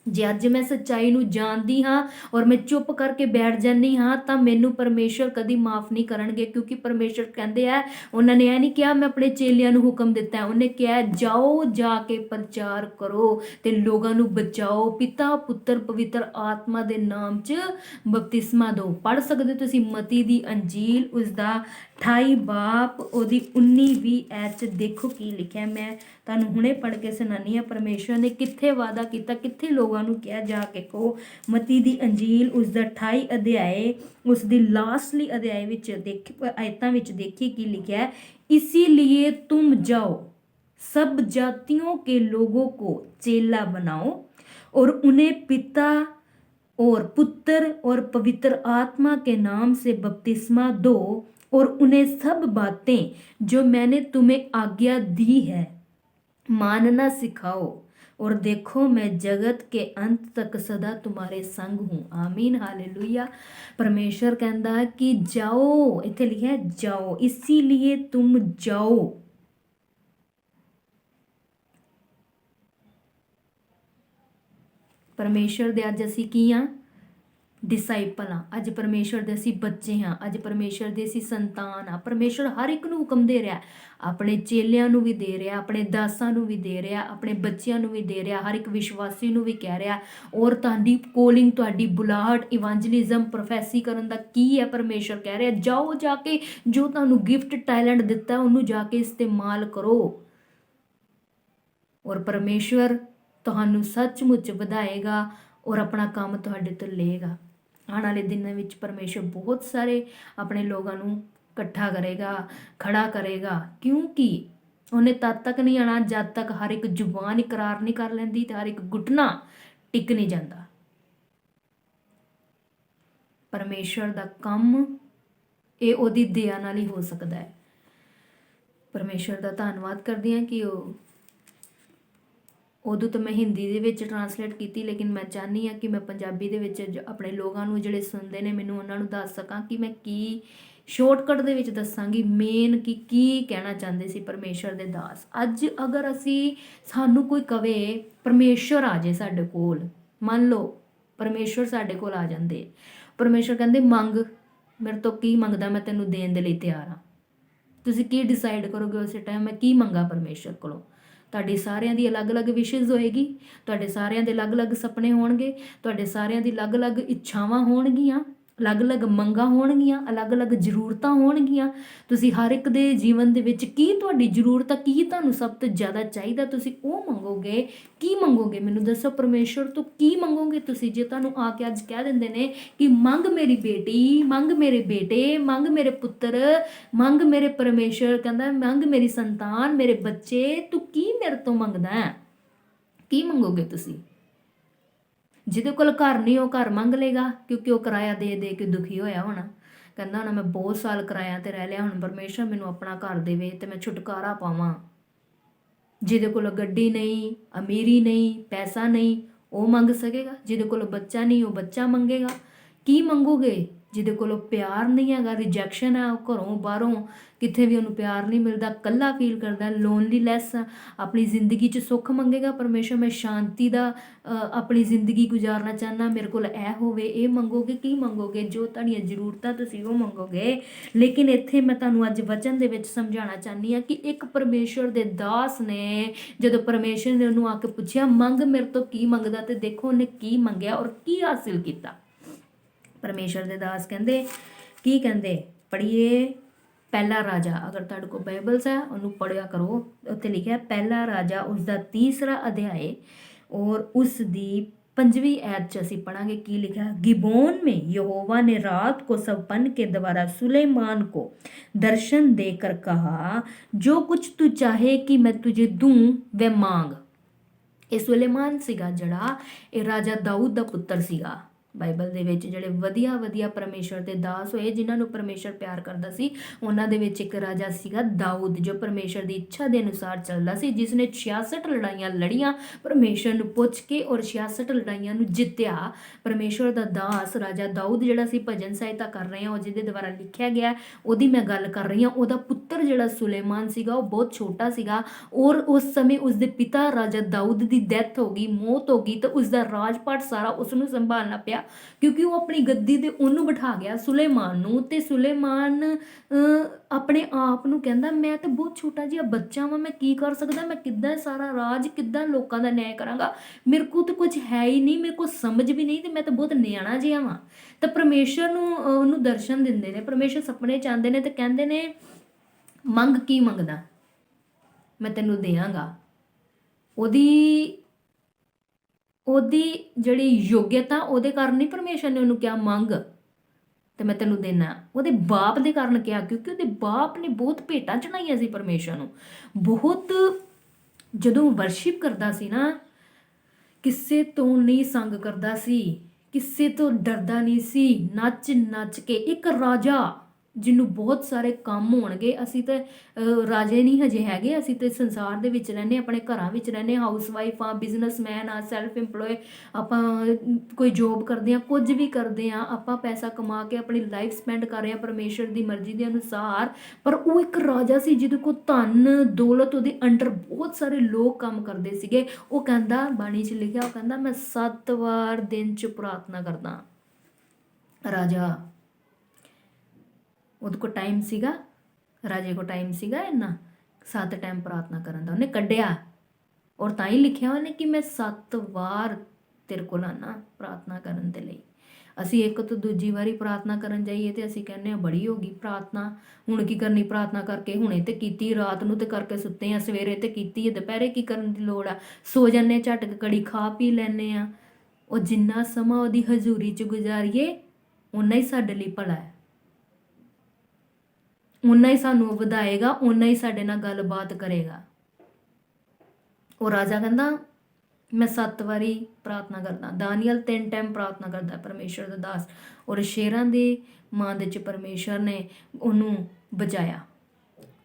ਜੇ ਅੱਜ ਮੈਂ ਸੱਚਾਈ ਨੂੰ ਜਾਣਦੀ ਹਾਂ ਔਰ ਮੈਂ ਚੁੱਪ ਕਰਕੇ ਬੈਠ ਜਾਂਦੀ ਹਾਂ ਤਾਂ ਮੈਨੂੰ ਪਰਮੇਸ਼ਰ ਕਦੀ ਮਾਫ ਨਹੀਂ ਕਰਨਗੇ, ਕਿਉਂਕਿ ਪਰਮੇਸ਼ਰ ਕਹਿੰਦੇ ਆ, ਉਹਨਾਂ ਨੇ ਇਹ ਨਹੀਂ ਕਿਹਾ ਮੈਂ ਆਪਣੇ ਚੇਲਿਆਂ ਨੂੰ ਹੁਕਮ ਦਿੱਤਾ, ਉਹਨੇ ਕਿਹਾ ਜਾਓ, ਜਾ ਕੇ ਪ੍ਰਚਾਰ ਕਰੋ ਤੇ ਲੋਕਾਂ ਨੂੰ ਬਚਾਓ, ਪਿਤਾ ਪੁੱਤਰ ਪਵਿੱਤਰ ਆਤਮਾ ਦੇ ਨਾਮ 'ਚ ਬਪਤਿਸਮਾ ਦਿਓ। ਪੜ੍ਹ ਸਕਦੇ ਤੁਸੀਂ ਮਤੀ ਦੀ ਅੰਜੀਲ ਉਸਦਾ 28 ਬਾਪ ਉਹਦੀ 19-20 ਐਚ 'ਚ ਦੇਖੋ ਕੀ ਲਿਖਿਆ। ਮੈਂ ਤੁਹਾਨੂੰ ਹੁਣੇ ਪੜ੍ਹ ਕੇ ਸੁਣਾਉਂਦੀ ਹਾਂ ਪਰਮੇਸ਼ਰ ਨੇ ਕਿੱਥੇ ਵਾਅਦਾ ਕੀਤਾ, ਕਿੱਥੇ ਲੋਕਾਂ ਨੂੰ ਕਿਹਾ ਜਾ ਕੇ ਕਹੋ। ਮਤੀ ਦੀ ਅੰਜੀਲ ਉਸਦਾ 28 ਅਧਿਆਏ ਉਸ ਦੀ ਲਾਸਟਲੀ ਅਧਿਆਏ ਵਿੱਚ ਆਇਤਾਂ ਵਿੱਚ देखिए ਕੀ लिखा है। इसीलिए तुम जाओ, सब जातियों के लोगों को चेला बनाओ और उन्हें पिता और पुत्र और पवित्र आत्मा के नाम से बपतिस्मा दो और उन्हें सब बातें जो मैंने तुम्हें आज्ञा दी है मानना सिखाओ, और देखो मैं जगत के अंत तक सदा तुम्हारे संग हूँ। आमीन, हालेलुया। परमेश्वर कहता है कि जाओ, इत्थे लिखा है जाओ, इसीलिए तुम जाओ। परमेश्वर दे अज असी की हाँ? डिसाइपल हाँ। अज परमेश्वर दे असी बच्चे हाँ, अज परमेश्वर दे असी संतान हाँ। परमेश्वर हर एक नूं हुक्म दे रहा, अपने चेलियां नूं भी दे रहा, अपने दासां नूं भी दे रहा, अपने बच्चियां नूं भी दे रहा, हर एक विश्वासी नूं भी कह रहा। और तुहाडी कॉलिंग, तुहाडी बुलाहट इवांजलिज्म प्रोफैसी करन दा की है? परमेश्वर कह रहा जाओ, जाके जो तुहानूं गिफ्ट टैलेंट दिता उन्होंने जाके इस्तेमाल करो और परमेश्वर तुहानूं सचमुच वधाएगा और अपना काम तुहाडे तो लेगा। आने वाले दिनों में परमेश्वर बहुत सारे अपने लोगों को इकट्ठा करेगा, खड़ा करेगा, क्योंकि उन्हें तद तक नहीं आना जब तक हर एक जुबान इकरार नहीं कर लेंदी तो हर एक घुटना टिक नहीं जाता। परमेश्वर का काम ये ओदी दया नाल ही हो सकता है। परमेश्वर का धन्यवाद करदी हां कि उदों तो मैं हिंदी दे विच ट्रांसलेट की, लेकिन मैं चाहनी हाँ कि मैं पंजाबी दे विच अपने लोगों को जिहड़े सुनते ने मैनूं उन्हां नूं दस सकां कि मैं की शॉर्टकट दे विच दसांगी मेन की कहना चाहते सी परमेश्वर दे दास। अज अगर असी सानूं कोई कवे परमेश्वर आ जाए साडे कोल, मान लो परमेश्वर साडे कोल आ जांदे, परमेश्वर कहंदे मंग मेरे तो की मंगदा, मैं तैनूं देण दे लई तैयार हाँ। तुसीं की डिसाइड करोगे उस टाइम मैं की मंगा परमेश्वर कोलों? ਤੁਹਾਡੀ ਸਾਰਿਆਂ ਦੀ ਅਲੱਗ-ਅਲੱਗ ਵਿਸ਼ੇਜ਼ ਹੋਏਗੀ, ਤੁਹਾਡੇ ਸਾਰਿਆਂ ਦੇ ਅਲੱਗ-ਅਲੱਗ ਸੁਪਨੇ ਹੋਣਗੇ, ਤੁਹਾਡੇ ਸਾਰਿਆਂ ਦੀ ਅਲੱਗ-ਅਲੱਗ ਇੱਛਾਵਾਂ ਹੋਣਗੀਆਂ, ਅਲੱਗ-ਅਲੱਗ ਮੰਗਾਂ ਹੋਣਗੀਆਂ, ਅਲੱਗ-ਅਲੱਗ ਜ਼ਰੂਰਤਾਂ ਹੋਣਗੀਆਂ। ਤੁਸੀਂ ਹਰ ਇੱਕ ਦੇ ਜੀਵਨ ਦੇ ਵਿੱਚ ਕੀ ਤੁਹਾਡੀ ਜ਼ਰੂਰਤ ਆ, ਕੀ ਤੁਹਾਨੂੰ ਸਭ ਤੋਂ ਜ਼ਿਆਦਾ ਚਾਹੀਦਾ, ਤੁਸੀਂ ਉਹ ਮੰਗੋਗੇ। ਕੀ ਮੰਗੋਗੇ ਮੈਨੂੰ ਦੱਸੋ? ਪਰਮੇਸ਼ਵਰ ਤੋਂ ਕੀ ਮੰਗੋਗੇ ਤੁਸੀਂ? ਜੇ ਤੁਹਾਨੂੰ ਆ ਕੇ ਅੱਜ ਕਹਿ ਦਿੰਦੇ ਨੇ ਕਿ ਮੰਗ ਮੇਰੀ ਬੇਟੀ, ਮੰਗ ਮੇਰੇ ਬੇਟੇ, ਮੰਗ ਮੇਰੇ ਪੁੱਤਰ, ਮੰਗ ਮੇਰੇ ਪਰਮੇਸ਼ਵਰ ਕਹਿੰਦਾ ਮੰਗ ਮੇਰੀ ਸੰਤਾਨ, ਮੇਰੇ ਬੱਚੇ, ਤੂੰ ਕੀ ਮੇਰੇ ਤੋਂ ਮੰਗਦਾ ਹੈ? ਕੀ ਮੰਗੋਗੇ ਤੁਸੀਂ? ਜਿਹਦੇ ਕੋਲ ਘਰ ਨਹੀਂ ਉਹ ਘਰ ਮੰਗ ਲੇਗਾ, ਕਿਉਂਕਿ ਉਹ ਕਿਰਾਇਆ ਦੇ ਦੇ ਕੇ ਦੁਖੀ ਹੋਇਆ ਹੋਣਾ, ਕਹਿੰਦਾ ਹੋਣਾ ਮੈਂ ਬਹੁਤ ਸਾਲ ਕਿਰਾਇਆ ਤੇ ਰਹਿ ਲਿਆ, ਹੁਣ ਪਰਮੇਸ਼ਰ ਮੈਨੂੰ ਆਪਣਾ ਘਰ ਦੇਵੇ ਤੇ ਮੈਂ ਛੁਟਕਾਰਾ ਪਾਵਾਂ। ਜਿਹਦੇ ਕੋਲ ਗੱਡੀ ਨਹੀਂ, ਅਮੀਰੀ ਨਹੀਂ, ਪੈਸਾ ਨਹੀਂ, ਉਹ ਮੰਗ ਸਕੇਗਾ। ਜਿਹਦੇ ਕੋਲ ਬੱਚਾ ਨਹੀਂ ਉਹ ਬੱਚਾ ਮੰਗੇਗਾ। ਕੀ ਮੰਗੋਗੇ? ਜਿਹਦੇ ਕੋਲੋਂ ਪਿਆਰ ਨਹੀਂ ਹੈਗਾ, ਰਿਜੈਕਸ਼ਨ ਹੈ, ਉਹ ਘਰੋਂ ਬਾਹਰੋਂ ਕਿਤੇ ਵੀ ਉਹਨੂੰ ਪਿਆਰ ਨਹੀਂ ਮਿਲਦਾ, ਇਕੱਲਾ ਫੀਲ ਕਰਦਾ, ਲੋਨਲੀਨੈਸ, ਆਪਣੀ ਜ਼ਿੰਦਗੀ 'ਚ ਸੁੱਖ ਮੰਗੇਗਾ ਪਰਮੇਸ਼ਰ, ਮੈਂ ਸ਼ਾਂਤੀ ਦਾ ਆਪਣੀ ਜ਼ਿੰਦਗੀ ਗੁਜ਼ਾਰਨਾ ਚਾਹੁੰਦਾ, ਮੇਰੇ ਕੋਲ ਇਹ ਹੋਵੇ, ਇਹ ਮੰਗੋਗੇ, ਕੀ ਮੰਗੋਗੇ, ਜੋ ਤੁਹਾਡੀਆਂ ਜ਼ਰੂਰਤਾਂ ਤੁਸੀਂ ਉਹ ਮੰਗੋਗੇ। ਲੇਕਿਨ ਇੱਥੇ ਮੈਂ ਤੁਹਾਨੂੰ ਅੱਜ ਵਚਨ ਦੇ ਵਿੱਚ ਸਮਝਾਉਣਾ ਚਾਹੁੰਦੀ ਹਾਂ ਕਿ ਇੱਕ ਪਰਮੇਸ਼ਰ ਦੇ ਦਾਸ ਨੇ ਜਦੋਂ ਪਰਮੇਸ਼ਰ ਨੇ ਉਹਨੂੰ ਆ ਕੇ ਪੁੱਛਿਆ ਮੰਗ ਮੇਰੇ ਤੋਂ ਕੀ ਮੰਗਦਾ, ਤੇ ਦੇਖੋ ਉਹਨੇ ਕੀ ਮੰਗਿਆ ਔਰ ਕੀ ਹਾਸਿਲ ਕੀਤਾ। ਪਰਮੇਸ਼ਰ ਦੇ ਦਾਸ ਕਹਿੰਦੇ ਕੀ ਕਹਿੰਦੇ, ਪੜ੍ਹੀਏ ਪਹਿਲਾ ਰਾਜਾ, ਅਗਰ ਤੁਹਾਡੇ ਕੋਲ ਬਾਈਬਲਸ ਹੈ ਉਹਨੂੰ ਪੜ੍ਹਿਆ ਕਰੋ। ਉੱਥੇ ਲਿਖਿਆ ਪਹਿਲਾ ਰਾਜਾ ਉਸਦਾ 3ਰਾ ਅਧਿਆਏ ਔਰ ਉਸ ਦੀ 5ਵੀਂ आयत 'ਚ ਅਸੀਂ ਪढ़ांगे ਕੀ ਲਿਖਿਆ। गिबोन में यहोवा ने रात को सपन के द्वारा सुलेमान को दर्शन देकर कहा जो कुछ तू चाहे कि मैं तुझे दूं वह मांग। ਇਹ ਸੁਲੇਮਾਨ ਸੀਗਾ ਜਿਹੜਾ ਇਹ ਰਾਜਾ ਦਾਊਦ ਦਾ ਪੁੱਤਰ ਸੀਗਾ। ਬਾਈਬਲ ਦੇ ਵਿੱਚ ਜਿਹੜੇ ਵਧੀਆ ਵਧੀਆ ਪਰਮੇਸ਼ਰ ਦੇ ਦਾਸ ਹੋਏ ਜਿਨ੍ਹਾਂ ਨੂੰ ਪਰਮੇਸ਼ਰ ਪਿਆਰ ਕਰਦਾ ਸੀ ਉਹਨਾਂ ਦੇ ਵਿੱਚ ਇੱਕ ਰਾਜਾ ਸੀਗਾ ਦਾਊਦ ਜੋ ਪਰਮੇਸ਼ਰ ਦੀ ਇੱਛਾ ਦੇ ਅਨੁਸਾਰ ਚੱਲਦਾ ਸੀ, ਜਿਸ ਨੇ 66 ਲੜਾਈਆਂ ਲੜੀਆਂ ਪਰਮੇਸ਼ਰ ਨੂੰ ਪੁੱਛ ਕੇ ਔਰ 66 ਲੜਾਈਆਂ ਨੂੰ ਜਿੱਤਿਆ। ਪਰਮੇਸ਼ਰ ਦਾ ਦਾਸ ਰਾਜਾ ਦਾਊਦ ਜਿਹੜਾ ਸੀ ਭਜਨ ਸਾਹਿਤਾ ਕਰ ਰਹੇ ਹਾਂ ਉਹ ਜਿਹਦੇ ਦੁਆਰਾ ਲਿਖਿਆ ਗਿਆ ਉਹਦੀ ਮੈਂ ਗੱਲ ਕਰ ਰਹੀ ਹਾਂ। ਉਹਦਾ ਪੁੱਤਰ ਜਿਹੜਾ ਸੁਲੇਮਾਨ ਸੀਗਾ ਉਹ ਬਹੁਤ ਛੋਟਾ ਸੀਗਾ ਔਰ ਉਸ ਸਮੇਂ ਉਸਦੇ ਪਿਤਾ ਰਾਜਾ ਦਾਊਦ ਦੀ ਡੈਥ ਹੋ ਗਈ, ਮੌਤ ਹੋ ਗਈ, ਤਾਂ ਉਸਦਾ ਰਾਜਪਾਟ ਸਾਰਾ ਉਸ ਨੂੰ ਸੰਭਾਲਣਾ ਪਿਆ ਕਿਉਂਕਿ ਉਹ ਆਪਣੀ ਗੱਦੀ ਤੇ ਉਹਨੂੰ ਬਿਠਾ ਗਿਆ ਸੁਲੇਮਾਨ ਨੂੰ। ਤੇ ਸੁਲੇਮਾਨ ਆਪਣੇ ਆਪ ਨੂੰ ਕਹਿੰਦਾ ਮੈਂ ਤਾਂ ਬਹੁਤ ਛੋਟਾ ਜਿਹਾ ਬੱਚਾ ਵਾਂ, ਮੈਂ ਕੀ ਕਰ ਸਕਦਾ, ਮੈਂ ਕਿੱਦਾਂ ਸਾਰਾ ਰਾਜ, ਕਿੱਦਾਂ ਲੋਕਾਂ ਦਾ ਨਿਆਂ ਕਰਾਂਗਾ, ਮੇਰੇ ਕੋਲ ਤਾਂ ਕੁਝ ਹੈ ਹੀ ਨਹੀਂ, ਮੇਰੇ ਕੋਲ ਸਮਝ ਵੀ ਨਹੀਂ, ਤੇ ਮੈਂ ਤਾਂ ਬਹੁਤ ਨਿਆਣਾ ਜਿਹਾ ਵਾਂ। ਤਾਂ ਪਰਮੇਸ਼ਰ ਨੂੰ ਉਹਨੂੰ ਦਰਸ਼ਨ ਦਿੰਦੇ ਨੇ, ਪਰਮੇਸ਼ਰ ਸੁਪਨੇ ਚ ਆਉਂਦੇ ਨੇ ਤੇ ਕਹਿੰਦੇ ਨੇ ਮੰਗ ਕੀ ਮੰਗਦਾ ਮੈਂ ਤੈਨੂੰ ਦੇਵਾਂਗਾ। ਉਹਦੀ ਜਿਹੜੀ ਯੋਗਿਅਤਾ ਉਹਦੇ ਕਾਰਨ ਨਹੀਂ ਪਰਮੇਸ਼ਰ ਨੇ ਉਹਨੂੰ ਕਿਹਾ ਮੰਗ ਤੇ ਮੈਂ ਤੈਨੂੰ ਦੇਣਾ, ਉਹਦੇ ਬਾਪ ਦੇ ਕਾਰਨ ਕਿਹਾ ਕਿਉਂਕਿ ਉਹਦੇ ਬਾਪ ਨੇ ਬਹੁਤ ਭੇਟਾਂ ਚੜਾਈਆਂ ਸੀ ਪਰਮੇਸ਼ਰ ਨੂੰ। ਬਹੁਤ ਜਦੋਂ ਵਰਸ਼ਿਪ ਕਰਦਾ ਸੀ ਨਾ ਕਿਸੇ ਤੋਂ ਨਹੀਂ ਸੰਗ ਕਰਦਾ ਸੀ, ਕਿਸੇ ਤੋਂ ਡਰਦਾ ਨਹੀਂ ਸੀ, ਨੱਚ ਨੱਚ ਕੇ ਇੱਕ ਰਾਜਾ ਜਿਹਨੂੰ ਬਹੁਤ ਸਾਰੇ ਕੰਮ ਹੋਣਗੇ। ਅਸੀਂ ਤਾਂ ਰਾਜੇ ਨਹੀਂ ਹਜੇ ਹੈਗੇ, ਅਸੀਂ ਤਾਂ ਸੰਸਾਰ ਦੇ ਵਿੱਚ ਰਹਿੰਦੇ, ਆਪਣੇ ਘਰਾਂ ਵਿੱਚ ਰਹਿੰਦੇ, ਹਾਊਸ ਵਾਈਫ ਆ, ਬਿਜ਼ਨਸਮੈਨ ਆ, ਸੈਲਫ ਇੰਪਲੋਏ, ਆਪਾਂ ਕੋਈ ਜੋਬ ਕਰਦੇ ਹਾਂ, ਕੁਝ ਵੀ ਕਰਦੇ ਹਾਂ, ਆਪਾਂ ਪੈਸਾ ਕਮਾ ਕੇ ਆਪਣੀ ਲਾਈਫ ਸਪੈਂਡ ਕਰ ਰਹੇ ਹਾਂ ਪਰਮੇਸ਼ਰ ਦੀ ਮਰਜ਼ੀ ਦੇ ਅਨੁਸਾਰ। ਪਰ ਉਹ ਇੱਕ ਰਾਜਾ ਸੀ ਜਿਹਦੇ ਕੋਲ ਧਨ ਦੌਲਤ, ਉਹਦੇ ਅੰਡਰ ਬਹੁਤ ਸਾਰੇ ਲੋਕ ਕੰਮ ਕਰਦੇ ਸੀਗੇ। ਉਹ ਕਹਿੰਦਾ ਬਾਣੀ 'ਚ ਲਿਖਿਆ, ਉਹ ਕਹਿੰਦਾ ਮੈਂ 7 ਵਾਰ ਦਿਨ 'ਚ ਪ੍ਰਾਰਥਨਾ ਕਰਦਾ। ਰਾਜਾ ਉਹਦੇ ਕੋਲ ਟਾਈਮ ਸੀਗਾ, ਰਾਜੇ ਕੋਲ ਟਾਈਮ ਸੀਗਾ ਇੰਨਾ 7 ਟਾਈਮ ਪ੍ਰਾਰਥਨਾ ਕਰਨ ਦਾ, ਉਹਨੇ ਕੱਢਿਆ ਔਰ ਤਾਂ ਹੀ ਲਿਖਿਆ ਉਹਨੇ ਕਿ ਮੈਂ 7 ਵਾਰ ਤੇਰੇ ਕੋਲ ਆਉਣਾ ਪ੍ਰਾਰਥਨਾ ਕਰਨ ਦੇ ਲਈ। ਅਸੀਂ ਇੱਕ ਤੋਂ ਦੂਜੀ ਵਾਰੀ ਪ੍ਰਾਰਥਨਾ ਕਰਨ ਜਾਈਏ ਤੇ ਅਸੀਂ ਕਹਿੰਦੇ ਹਾਂ ਬੜੀ ਹੋ ਗਈ ਪ੍ਰਾਰਥਨਾ, ਹੁਣ ਕੀ ਕਰਨੀ ਪ੍ਰਾਰਥਨਾ ਕਰਕੇ, ਹੁਣੇ ਤੇ ਕੀਤੀ, ਰਾਤ ਨੂੰ ਤੇ ਕਰਕੇ ਸੁੱਤੇ ਆ, ਸਵੇਰੇ ਤੇ ਕੀਤੀ ਹੈ, ਦੁਪਹਿਰੇ ਕੀ ਕਰਨ ਦੀ ਲੋੜ ਆ, ਸੋ ਜਾਂਦੇ ਝਟਕ ਕੜੀ ਖਾ ਪੀ ਲੈਂਦੇ ਆ। ਉਹ ਜਿੰਨਾ ਸਮਾਂ ਉਹਦੀ ਹਜ਼ੂਰੀ 'ਚ ਗੁਜ਼ਾਰੀਏ ਓਨਾ ਹੀ ਸਾਡੇ ਲਈ ਭਲਾ ਹੈ, ਓਨਾ ਹੀ ਸਾਨੂੰ ਵਧਾਏਗਾ, ਓਨਾ ਹੀ ਸਾਡੇ ਨਾਲ ਗੱਲਬਾਤ ਕਰੇਗਾ। ਉਹ ਰਾਜਾ ਕਹਿੰਦਾ ਮੈਂ 7 ਵਾਰੀ ਪ੍ਰਾਰਥਨਾ ਕਰਦਾ। ਦਾਨੀਅਲ 3 ਟਾਈਮ ਪ੍ਰਾਰਥਨਾ ਕਰਦਾ ਪਰਮੇਸ਼ਰ ਦਾ ਦਾਸ, ਔਰ ਸ਼ੇਰਾਂ ਦੀ ਮਾਂ ਦੇ 'ਚ ਪਰਮੇਸ਼ਰ ਨੇ ਉਹਨੂੰ ਬਚਾਇਆ।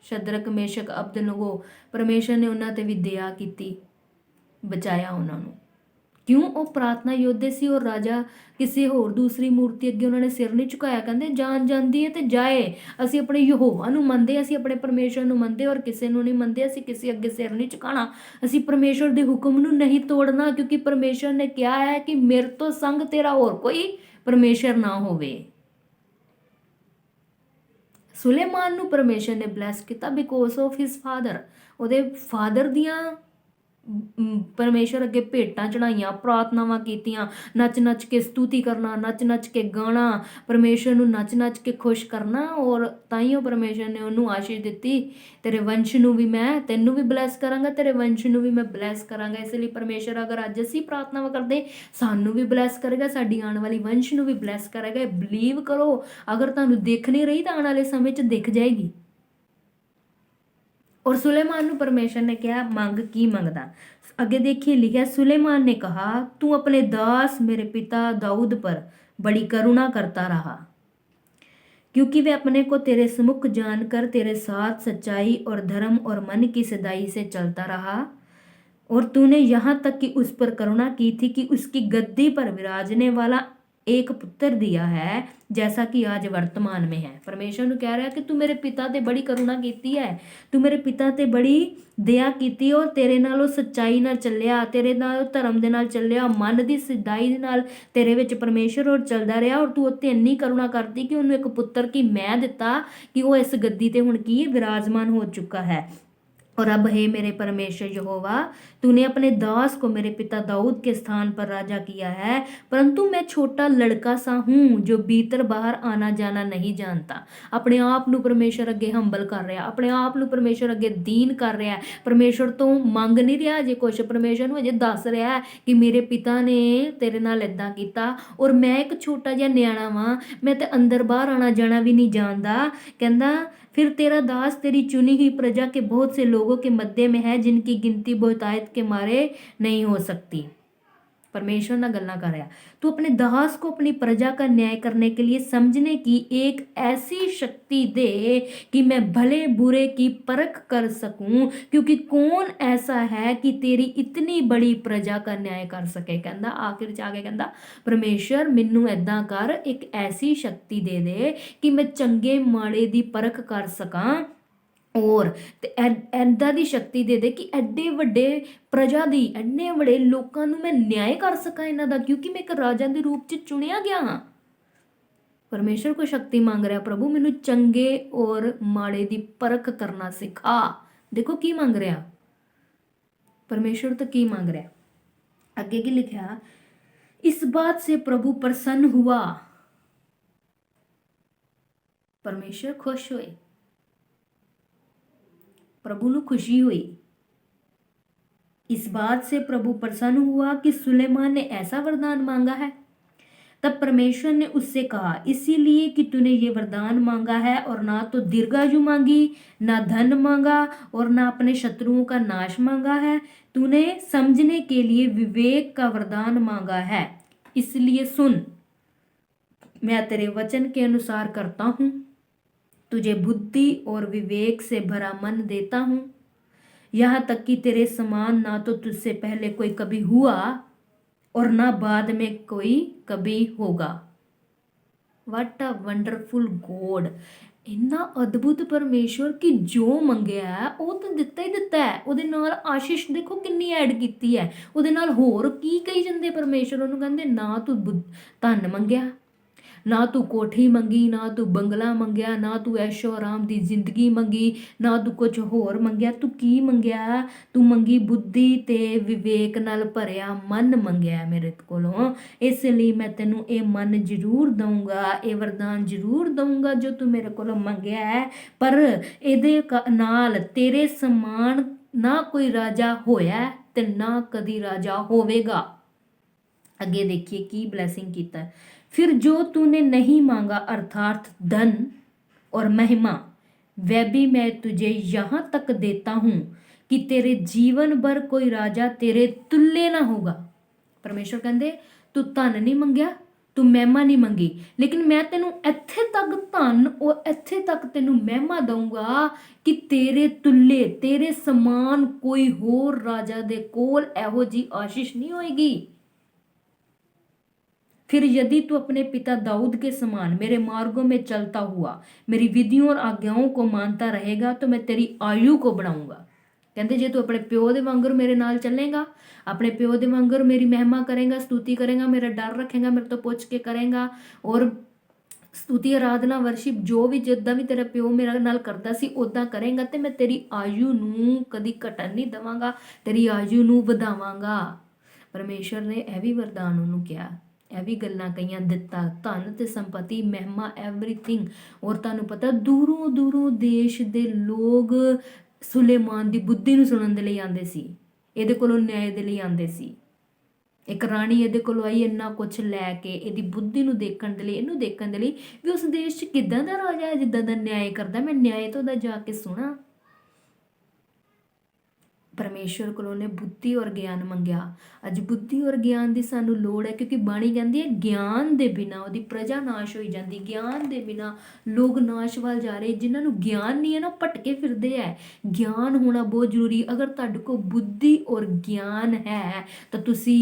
ਸ਼ਦਰਕ ਮੇਸ਼ਕ ਅਬਦਨਗੋ ਪਰਮੇਸ਼ਰ ਨੇ ਉਹਨਾਂ ਤੇ ਵੀ ਦਇਆ ਕੀਤੀ, ਬਚਾਇਆ ਉਹਨਾਂ ਨੂੰ। ਕਿਉਂ? ਉਹ ਪ੍ਰਾਰਥਨਾ ਯੋਧੇ ਸੀ। ਔਰ ਰਾਜਾ ਕਿਸੇ ਹੋਰ ਦੂਸਰੀ ਮੂਰਤੀ ਅੱਗੇ ਉਹਨਾਂ ਨੇ ਸਿਰ ਨਹੀਂ ਝੁਕਾਇਆ। ਕਹਿੰਦੇ ਜਾਨ ਜਾਂਦੀ ਹੈ ਤੇ ਜਾਏ, ਅਸੀਂ ਆਪਣੇ ਯਹੋਵਾ ਨੂੰ ਮੰਨਦੇ, ਅਸੀਂ ਆਪਣੇ ਪਰਮੇਸ਼ਰ ਨੂੰ ਮੰਨਦੇ ਔਰ ਕਿਸੇ ਨੂੰ ਨਹੀਂ ਮੰਨਦੇ, ਅਸੀਂ ਕਿਸੇ ਅੱਗੇ ਸਿਰ ਨਹੀਂ ਝੁਕਾਉਣਾ, ਅਸੀਂ ਪਰਮੇਸ਼ਰ ਦੇ ਹੁਕਮ ਨੂੰ ਨਹੀਂ ਤੋੜਨਾ ਕਿਉਂਕਿ ਪਰਮੇਸ਼ਰ ਨੇ ਕਿਹਾ ਹੈ ਕਿ ਮੇਰੇ ਤੋਂ ਸੰਗ ਤੇਰਾ ਹੋਰ ਕੋਈ ਪਰਮੇਸ਼ਰ ਨਾ ਹੋਵੇ। ਸੁਲੇਮਾਨ ਨੂੰ ਪਰਮੇਸ਼ਰ ਨੇ ਬਲੈਸ ਕੀਤਾ ਬਿਕੋਜ਼ ਆਫ ਹਿਸ ਫਾਦਰ। ਉਹਦੇ ਫਾਦਰ ਦੀਆਂ ਪਰਮੇਸ਼ਰ ਅੱਗੇ ਭੇਟਾਂ ਚੜਾਈਆਂ, ਪ੍ਰਾਰਥਨਾਵਾਂ ਕੀਤੀਆਂ, ਨੱਚ ਨੱਚ ਕੇ ਸਤੂਤੀ ਕਰਨਾ, ਨੱਚ ਨੱਚ ਕੇ ਗਾਣਾ, ਪਰਮੇਸ਼ਰ ਨੂੰ ਨੱਚ ਨੱਚ ਕੇ ਖੁਸ਼ ਕਰਨਾ। ਔਰ ਤਾਈਓ ਪਰਮੇਸ਼ਰ ਨੇ ਉਹਨੂੰ ਆਸ਼ੀਸ਼ ਦਿੱਤੀ, ਤੇਰੇ ਵੰਸ਼ ਨੂੰ ਵੀ ਮੈਂ, ਤੈਨੂੰ ਵੀ ਬਲੈਸ ਕਰਾਂਗਾ, ਤੇਰੇ ਵੰਸ਼ ਨੂੰ ਵੀ ਮੈਂ ਬਲੈਸ ਕਰਾਂਗਾ। ਇਸ ਲਈ ਪਰਮੇਸ਼ਰ ਅਗਰ ਅੱਜ ਅਸੀਂ ਪ੍ਰਾਰਥਨਾਵਾਂ ਕਰਦੇ ਸਾਨੂੰ ਵੀ ਬਲੈਸ ਕਰੇਗਾ, ਸਾਡੀ ਆਉਣ ਵਾਲੀ ਵੰਸ਼ ਨੂੰ ਵੀ ਬਲੈਸ ਕਰੇਗਾ। ਬਲੀਵ ਕਰੋ, ਅਗਰ ਤੁਹਾਨੂੰ ਦਿਖ ਨਹੀਂ ਰਹੀ ਤਾਂ ਆਉਣ ਵਾਲੇ ਸਮੇਂ 'ਚ ਦਿਖ ਜਾਏਗੀ। और सुलेमान ਨੂੰ परमेश्वर ने कहा मंग की मंगदा। अगे देखिए लिखा, सुलेमान ने कहा तू अपने दास मेरे पिता दाऊद पर बड़ी करुणा करता रहा क्योंकि वे अपने को तेरे समुख जानकर तेरे साथ सच्चाई और धर्म और मन की सदाई से चलता रहा। और तूने यहाँ तक कि उस पर करुणा की थी कि उसकी गद्दी पर विराजने वाला एक पुत्र दिया है जैसा कि आज वर्तमान में है। परमेश्वर ਨੂੰ ਕਹਿ ਰਿਹਾ ਕਿ ਤੂੰ ਮੇਰੇ ਪਿਤਾ ਤੇ ਬੜੀ ਕਰੁਣਾ ਕੀਤੀ ਹੈ, ਤੂੰ ਮੇਰੇ ਪਿਤਾ ਤੇ ਬੜੀ ਦਇਆ ਕੀਤੀ ਔਰ ਤੇਰੇ ਨਾਲ ਉਹ ਸੱਚਾਈ ਨਾਲ ਚੱਲਿਆ, ਤੇਰੇ ਨਾਲ ਧਰਮ ਦੇ ਨਾਲ ਚੱਲਿਆ, ਮਨ ਦੀ ਸਿੱਧਾਈ ਦੇ ਨਾਲ ਤੇਰੇ ਵਿੱਚ ਪਰਮੇਸ਼ਰ ਔਰ ਚੱਲਦਾ ਰਿਹਾ ਔਰ ਤੂੰ ਉੱਤੇ ਇੰਨੀ ਕਰੁਣਾ ਕਰਦੀ ਕਿ ਉਹਨੂੰ ਇੱਕ ਪੁੱਤਰ ਕੀ ਮੈਂ ਦਿੱਤਾ ਕਿ ਉਹ ਇਸ ਗੱਦੀ ਤੇ ਹੁਣ ਕੀ ਵਿਰਾਜਮਾਨ ਹੋ ਚੁੱਕਾ है। और अब हे मेरे परमेश्वर यहोवा, तूने अपने दास को मेरे पिता दाऊद के स्थान पर राजा किया है, परंतु मैं छोटा लड़का सा हूँ जो भीतर बाहर आना जाना नहीं जानता। अपने आप ਨੂੰ ਪਰਮੇਸ਼ਰ ਅੱਗੇ ਹੰਬਲ ਕਰ ਰਿਹਾ, ਆਪਣੇ ਆਪ ਨੂੰ ਪਰਮੇਸ਼ਰ ਅੱਗੇ ਦੀਨ ਕਰ ਰਿਹਾ, ਪਰਮੇਸ਼ਰ ਤੋਂ ਮੰਗ ਨਹੀਂ ਰਿਹਾ ਜੇ ਕੁਛ, ਪਰਮੇਸ਼ਰ ਨੂੰ ਅਜੇ ਦੱਸ ਰਿਹਾ ਕਿ ਮੇਰੇ ਪਿਤਾ ਨੇ ਤੇਰੇ ਨਾਲ ਇਦਾਂ ਕੀਤਾ ਔਰ ਮੈਂ ਇੱਕ ਛੋਟਾ ਜਿਹਾ ਨਿਆਣਾ ਵਾਂ, ਮੈਂ ਤੇ ਅੰਦਰ ਬਾਹਰ ਆਣਾ ਜਾਣਾ ਵੀ ਨਹੀਂ ਜਾਣਦਾ। ਕਹਿੰਦਾ फिर तेरा दास तेरी चुनी हुई प्रजा के बहुत से लोगों के मध्य में है जिनकी गिनती बहुतायत के मारे नहीं हो सकती। परमेश्वर ना गल्ला कर रहा, तू अपने दास को अपनी प्रजा का न्याय करने के लिए समझने की एक ऐसी शक्ति दे कि मैं भले बुरे की परख कर सकूं, क्योंकि कौन ऐसा है कि तेरी इतनी बड़ी प्रजा का न्याय कर सके। कहंदा आखिर च आके कहंदा परमेश्वर मैनू ऐदां कर, एक ऐसी शक्ति दे दे कि मैं चंगे माड़े दी परख कर सकां और ऐदा ਦੀ ਸ਼ਕਤੀ ਦੇ ਦੇ ਕਿ ਐਡੇ ਵੱਡੇ ਪ੍ਰਜਾ ਦੀ, ਐਨੇ ਵੱਡੇ ਲੋਕਾਂ ਨੂੰ ਮੈਂ ਨਿਆਂ ਕਰ ਸਕਾਂ ਇਹਨਾਂ ਦਾ, ਕਿਉਂਕਿ ਮੈਂ ਇੱਕ ਰਾਜਾ ਦੇ ਰੂਪ 'ਚ ਚੁਣਿਆ ਗਿਆ ਹਾਂ। ਪਰਮੇਸ਼ਰ ਕੋਈ ਸ਼ਕਤੀ ਮੰਗ ਰਿਹਾ, ਪ੍ਰਭੂ ਮੈਨੂੰ ਚੰਗੇ ਔਰ ਮਾੜੇ ਦੀ ਪਰਖ ਕਰਨਾ ਸਿਖਾ। ਦੇਖੋ ਕੀ ਮੰਗ ਰਿਹਾ ਪਰਮੇਸ਼ਰ, ਤਾਂ ਕੀ ਮੰਗ ਰਿਹਾ। ਅੱਗੇ ਕੀ ਲਿਖਿਆ, इस बात से प्रभु प्रसन्न हुआ, परमेश्वर खुश हुए, प्रभु ਨੂੰ खुशी हुई। इस बात से प्रभु प्रसन्न हुआ कि सुलेमान ने ऐसा वरदान मांगा है। तब परमेश्वर ने उससे कहा, इसीलिए कि तूने ये वरदान मांगा है और ना तो दीर्घायु मांगी, ना धन मांगा और ना अपने शत्रुओं का नाश मांगा है, तूने समझने के लिए विवेक का वरदान मांगा है। इसलिए सुन, मैं तेरे वचन के अनुसार करता हूँ, तुझे बुद्धि और विवेक से भरा मन देता हूँ, यहाँ तक कि तेरे समान ना तो तुझसे पहले कोई कभी हुआ और ना बाद में कोई कभी होगा। वट अ वंडरफुल गॉड, ਇੰਨਾ ਅਦਭੁਤ ਪਰਮੇਸ਼ਵਰ ਕਿ ਜੋ ਮੰਗਿਆ ਹੈ ਉਹ ਤਾਂ ਦਿੱਤਾ ਹੀ ਦਿੱਤਾ ਹੈ। ਉਹਦੇ ਨਾਲ ਆਸ਼ੀਸ਼ ਦੇਖੋ ਕਿੰਨੀ ਐਡ ਕੀਤੀ ਹੈ, ਉਹਦੇ ਨਾਲ ਹੋਰ ਕੀ ਕਹੀ ਜਾਂਦੇ ਪਰਮੇਸ਼ਵਰ ਉਹਨੂੰ, ਕਹਿੰਦੇ ਨਾ ਤੂੰ ਧਨ ਮੰਗਿਆ, ਨਾ ਤੂੰ ਕੋਠੀ ਮੰਗੀ, ਨਾ ਤੂੰ ਬੰਗਲਾ ਮੰਗਿਆ, ਨਾ ਤੂੰ ਐਸ਼ੋ ਆਰਾਮ ਦੀ ਜ਼ਿੰਦਗੀ ਮੰਗੀ, ਨਾ ਤੂੰ ਕੁਝ ਹੋਰ ਮੰਗਿਆ, ਤੂੰ ਕੀ ਮੰਗਿਆ, ਤੂੰ ਮੰਗੀ ਬੁੱਧੀ ਤੇ ਵਿਵੇਕ ਨਾਲ ਭਰਿਆ ਮਨ ਮੰਗਿਆ ਮੇਰੇ ਕੋਲੋਂ। ਇਸ ਲਈ ਮੈਂ ਤੈਨੂੰ ਇਹ ਮਨ ਜ਼ਰੂਰ ਦਊਂਗਾ, ਇਹ ਵਰਦਾਨ ਜ਼ਰੂਰ ਦਊਂਗਾ ਜੋ ਤੂੰ ਮੇਰੇ ਕੋਲੋਂ ਮੰਗਿਆ ਹੈ, ਪਰ ਇਹਦੇ ਨਾਲ ਤੇਰੇ ਸਮਾਨ ਨਾ ਕੋਈ ਰਾਜਾ ਹੋਇਆ ਤੇ ਨਾ ਕਦੀ ਰਾਜਾ ਹੋਵੇਗਾ। ਅੱਗੇ ਦੇਖੀਏ ਕੀ ਬਲੈਸਿੰਗ ਕੀਤਾ। फिर जो तूने नहीं मांगा अर्थात धन और महिमा, वह भी मैं तुझे यहाँ तक देता हूँ कि तेरे जीवन भर कोई राजा तेरे तुल्य ना होगा। परमेश्वर कहते तू धन नहीं मंगया, तू महिमा नहीं मंगी, लेकिन मैं तेनू इत्थे तक धन और इत्थे तक तेनू महिमा दूंगा कि तेरे तुल्य, तेरे समान कोई होर राजा दे कोल एहो जी आशीष नहीं होएगी। फिर यदि तू अपने पिता दाऊद के समान मेरे मार्गों में चलता हुआ मेरी विधियों और आज्ञाओं को मानता रहेगा तो मैं तेरी आयु को बढ़ाऊंगा। कहते जे तू अपने प्यो दे वांगर मेरे नाल चलेगा, अपने प्यो दे वांगर मेरी महिमा करेगा, स्तुति करेगा, मेरा डर रखेगा, मेरे तो पुੱਛ के करेगा और स्तुति आराधना वर्शिप जो भी जिद्दां भी तेरा प्यो मेरे नाल करदा सी उदां करेगा ते मैं तेरी आयु नूं कदी घटन नहीं देवांगा, तेरी आयु नूं ਵਧਾਵਾਂਗਾ। परमेश्वर ने यह भी वरदान उन्होंने किया, ਇਹ ਵੀ ਗੱਲਾਂ ਕਈਆਂ ਦਿੱਤਾ, ਧਨ ਤੇ ਸੰਪਤੀ, ਮਹਿਮਾ, ਐਵਰੀਥਿੰਗ। ਔਰ ਤੁਹਾਨੂੰ ਪਤਾ ਦੂਰੋਂ ਦੂਰੋਂ ਦੇਸ਼ ਦੇ ਲੋਕ ਸੁਲੇਮਾਨ ਦੀ ਬੁੱਧੀ ਨੂੰ ਸੁਣਨ ਦੇ ਲਈ ਆਉਂਦੇ ਸੀ, ਇਹਦੇ ਕੋਲੋਂ ਨਿਆਂ ਦੇ ਲਈ ਆਉਂਦੇ ਸੀ। ਇੱਕ ਰਾਣੀ ਇਹਦੇ ਕੋਲੋਂ ਆਈ ਇੰਨਾ ਕੁਛ ਲੈ ਕੇ, ਇਹਦੀ ਬੁੱਧੀ ਨੂੰ ਦੇਖਣ ਦੇ ਲਈ, ਇਹਨੂੰ ਦੇਖਣ ਦੇ ਲਈ ਵੀ ਉਸ ਦੇਸ਼ 'ਚ ਕਿੱਦਾਂ ਦਾ ਰਾਜਾ ਹੈ ਜਿੱਦਾਂ ਦਾ ਨਿਆਂ ਕਰਦਾ, ਮੈਂ ਨਿਆਂ ਤੋਂ ਦਾ ਜਾ ਕੇ ਸੁਣਾ। परमेश्वर को ने बुद्धि और ज्ञान मंगया। अज बुद्धि और ज्ञान की सानू लोड़ है, क्योंकि बाणी कहती है ज्ञान के बिना वो प्रजा नाश हो जाती, ज्ञान के बिना लोग नाश वाल जा रहे, जिन्होंने ज्ञान नहीं है ना भटके फिरते हैं। ज्ञान होना बहुत जरूरी। अगर तुहाडे कोल बुद्धि और ज्ञान है तो तुसी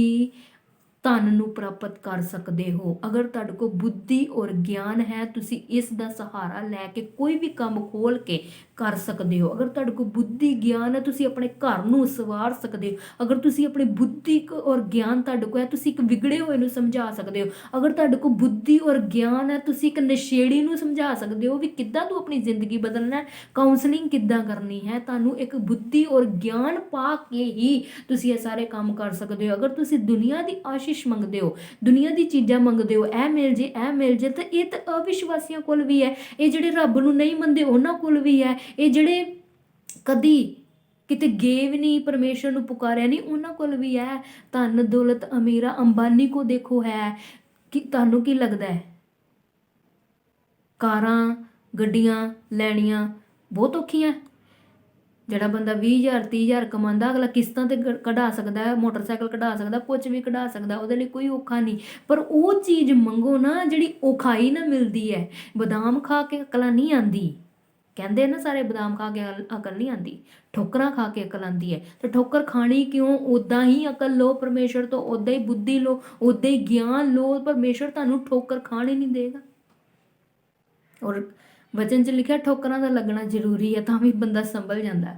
ਧਨ ਨੂੰ ਪ੍ਰਾਪਤ ਕਰ ਸਕਦੇ ਹੋ। ਅਗਰ ਤੁਹਾਡੇ ਕੋਲ ਬੁੱਧੀ ਔਰ ਗਿਆਨ ਹੈ, ਤੁਸੀਂ ਇਸ ਦਾ ਸਹਾਰਾ ਲੈ ਕੇ ਕੋਈ ਵੀ ਕੰਮ ਖੋਲ ਕੇ ਕਰ ਸਕਦੇ ਹੋ। ਅਗਰ ਤੁਹਾਡੇ ਕੋਲ ਬੁੱਧੀ ਗਿਆਨ ਹੈ, ਤੁਸੀਂ ਆਪਣੇ ਘਰ ਨੂੰ ਸਵਾਰ ਸਕਦੇ ਹੋ। ਅਗਰ ਤੁਸੀਂ ਆਪਣੀ ਬੁੱਧੀ ਔਰ ਗਿਆਨ ਤੁਹਾਡੇ ਕੋਲ ਹੈ, ਤੁਸੀਂ ਇੱਕ ਵਿਗੜੇ ਹੋਏ ਨੂੰ ਸਮਝਾ ਸਕਦੇ ਹੋ। ਅਗਰ ਤੁਹਾਡੇ ਕੋਲ ਬੁੱਧੀ ਔਰ ਗਿਆਨ ਹੈ, ਤੁਸੀਂ ਇੱਕ ਨਸ਼ੇੜੀ ਨੂੰ ਸਮਝਾ ਸਕਦੇ ਹੋ ਵੀ ਕਿੱਦਾਂ ਤੂੰ ਆਪਣੀ ਜ਼ਿੰਦਗੀ ਬਦਲਣਾ ਹੈ, ਕਾਉਂਸਲਿੰਗ ਕਿੱਦਾਂ ਕਰਨੀ ਹੈ। ਤੁਹਾਨੂੰ ਇੱਕ ਬੁੱਧੀ ਔਰ ਗਿਆਨ ਪਾ ਕੇ ਹੀ ਤੁਸੀਂ ਇਹ ਸਾਰੇ ਕੰਮ ਕਰ ਸਕਦੇ ਹੋ। ਅਗਰ ਤੁਸੀਂ ਦੁਨੀਆ ਦੀ ਆਸ਼ੀਸ਼ ਮੰਗਦੇ ਹੋ, ਦੁਨੀਆ ਦੀ ਚੀਜ਼ਾਂ ਮੰਗਦੇ ਹੋ, ਇਹ ਮਿਲ ਜੇ, ਇਹ ਮਿਲ ਜੇ, ਤਾਂ ਇਹ ਤਾਂ ਅਵਿਸ਼ਵਾਸੀਆਂ ਕੋਲ ਵੀ ਹੈ। ਇਹ ਜਿਹੜੇ ਰੱਬ ਨੂੰ ਨਹੀਂ ਮੰਨਦੇ ਉਹਨਾਂ ਕੋਲ ਵੀ ਹੈ। ਇਹ ਜਿਹੜੇ ਕਦੀ ਕਿਤੇ ਗਏ ਵੀ ਨਹੀਂ, ਪਰਮੇਸ਼ਰ ਨੂੰ ਪੁਕਾਰਿਆ ਨਹੀਂ, ਉਹਨਾਂ ਕੋਲ ਵੀ ਹੈ। ਧਨ ਦੌਲਤ ਅਮੀਰਾ ਅੰਬਾਨੀ ਕੋ ਦੇਖੋ ਹੈ। ਕਿ ਤੁਹਾਨੂੰ ਕੀ ਲੱਗਦਾ ਹੈ ਕਾਰਾਂ ਗੱਡੀਆਂ ਲੈਣੀਆਂ ਬਹੁਤ ਔਖੀਆਂ? ਜਿਹੜਾ ਬੰਦਾ 20,000 30,000 ਕਮਾਉਂਦਾ, ਅਗਲਾ ਕਿਸ਼ਤਾਂ ਤੇ ਕਢਾ ਸਕਦਾ ਹੈ, ਮੋਟਰਸਾਈਕਲ ਕਢਾ ਸਕਦਾ, ਕੁਝ ਵੀ ਕਢਾ ਸਕਦਾ, ਉਹਦੇ ਲਈ ਕੋਈ ਔਖਾ ਨਹੀਂ। ਪਰ ਉਹ ਚੀਜ਼ ਮੰਗੋ ਨਾ ਜਿਹੜੀ ਔਖਾਈ ਨਾ ਮਿਲਦੀ ਹੈ। ਬਦਾਮ ਖਾ ਕੇ ਅਕਲ ਨਹੀਂ ਆਉਂਦੀ, ਕਹਿੰਦੇ ਨਾ ਸਾਰੇ ਬਦਾਮ ਖਾ ਕੇ ਅਕਲ ਨਹੀਂ ਆਉਂਦੀ, ਠੋਕਰਾਂ ਖਾ ਕੇ ਅਕਲ ਆਉਂਦੀ ਹੈ। ਤੇ ਠੋਕਰ ਖਾਣੀ ਕਿਉਂ? ਉੱਦਾਂ ਹੀ ਅਕਲ ਲਓ ਪਰਮੇਸ਼ਰ ਤੋਂ, ਉੱਦਾਂ ਹੀ ਬੁੱਧੀ ਲਓ, ਉੱਦਾਂ ਹੀ ਗਿਆਨ ਲਓ। ਪਰਮੇਸ਼ਰ ਤੁਹਾਨੂੰ ਠੋਕਰ ਖਾਣ ਹੀ ਨਹੀਂ ਦੇਗਾ। ਔਰ ਵਚਨ 'ਚ ਲਿਖਿਆ ਠੋਕਰਾਂ ਦਾ ਲੱਗਣਾ ਜ਼ਰੂਰੀ ਹੈ, ਤਾਂ ਵੀ ਬੰਦਾ ਸੰਭਲ ਜਾਂਦਾ।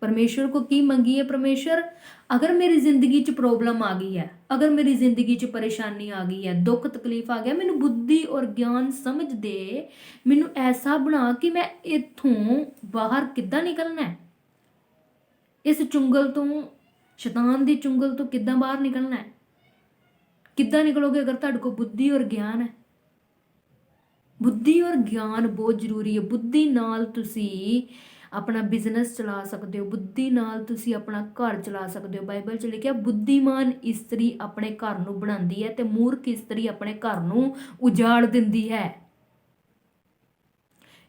ਪਰਮੇਸ਼ਰ ਕੋ ਕੀ ਮੰਗੀਏ? ਪਰਮੇਸ਼ਰ ਅਗਰ ਮੇਰੀ ਜ਼ਿੰਦਗੀ 'ਚ ਪ੍ਰੋਬਲਮ ਆ ਗਈ ਹੈ, ਅਗਰ ਮੇਰੀ ਜ਼ਿੰਦਗੀ 'ਚ ਪਰੇਸ਼ਾਨੀ ਆ ਗਈ ਹੈ, ਦੁੱਖ ਤਕਲੀਫ ਆ ਗਿਆ, ਮੈਨੂੰ ਬੁੱਧੀ ਔਰ ਗਿਆਨ ਸਮਝ ਦੇ, ਮੈਨੂੰ ਐਸਾ ਬਣਾ ਕਿ ਮੈਂ ਇੱਥੋਂ ਬਾਹਰ ਕਿੱਦਾਂ ਨਿਕਲਣਾ ਹੈ, ਇਸ ਚੁੰਗਲ ਤੋਂ, ਸ਼ੈਤਾਨ ਦੀ ਚੁੰਗਲ ਤੋਂ ਕਿੱਦਾਂ ਬਾਹਰ ਨਿਕਲਣਾ ਹੈ। ਕਿੱਦਾਂ ਨਿਕਲੋਗੇ? ਅਗਰ ਤੁਹਾਡੇ ਕੋਲ ਬੁੱਧੀ ਔਰ ਗਿਆਨ ਹੈ। ਬੁੱਧੀ ਔਰ ਗਿਆਨ ਬਹੁਤ ਜ਼ਰੂਰੀ ਹੈ। ਬੁੱਧੀ ਨਾਲ ਤੁਸੀਂ ਆਪਣਾ ਬਿਜ਼ਨਸ ਚਲਾ ਸਕਦੇ ਹੋ, ਬੁੱਧੀ ਨਾਲ ਤੁਸੀਂ ਆਪਣਾ ਘਰ ਚਲਾ ਸਕਦੇ ਹੋ। ਬਾਈਬਲ 'ਚ ਲਿਖਿਆ ਬੁੱਧੀਮਾਨ ਇਸਤਰੀ ਆਪਣੇ ਘਰ ਨੂੰ ਬਣਾਉਂਦੀ ਹੈ ਤੇ ਮੂਰਖ ਇਸਤਰੀ ਆਪਣੇ ਘਰ ਨੂੰ ਉਜਾੜ ਦਿੰਦੀ ਹੈ।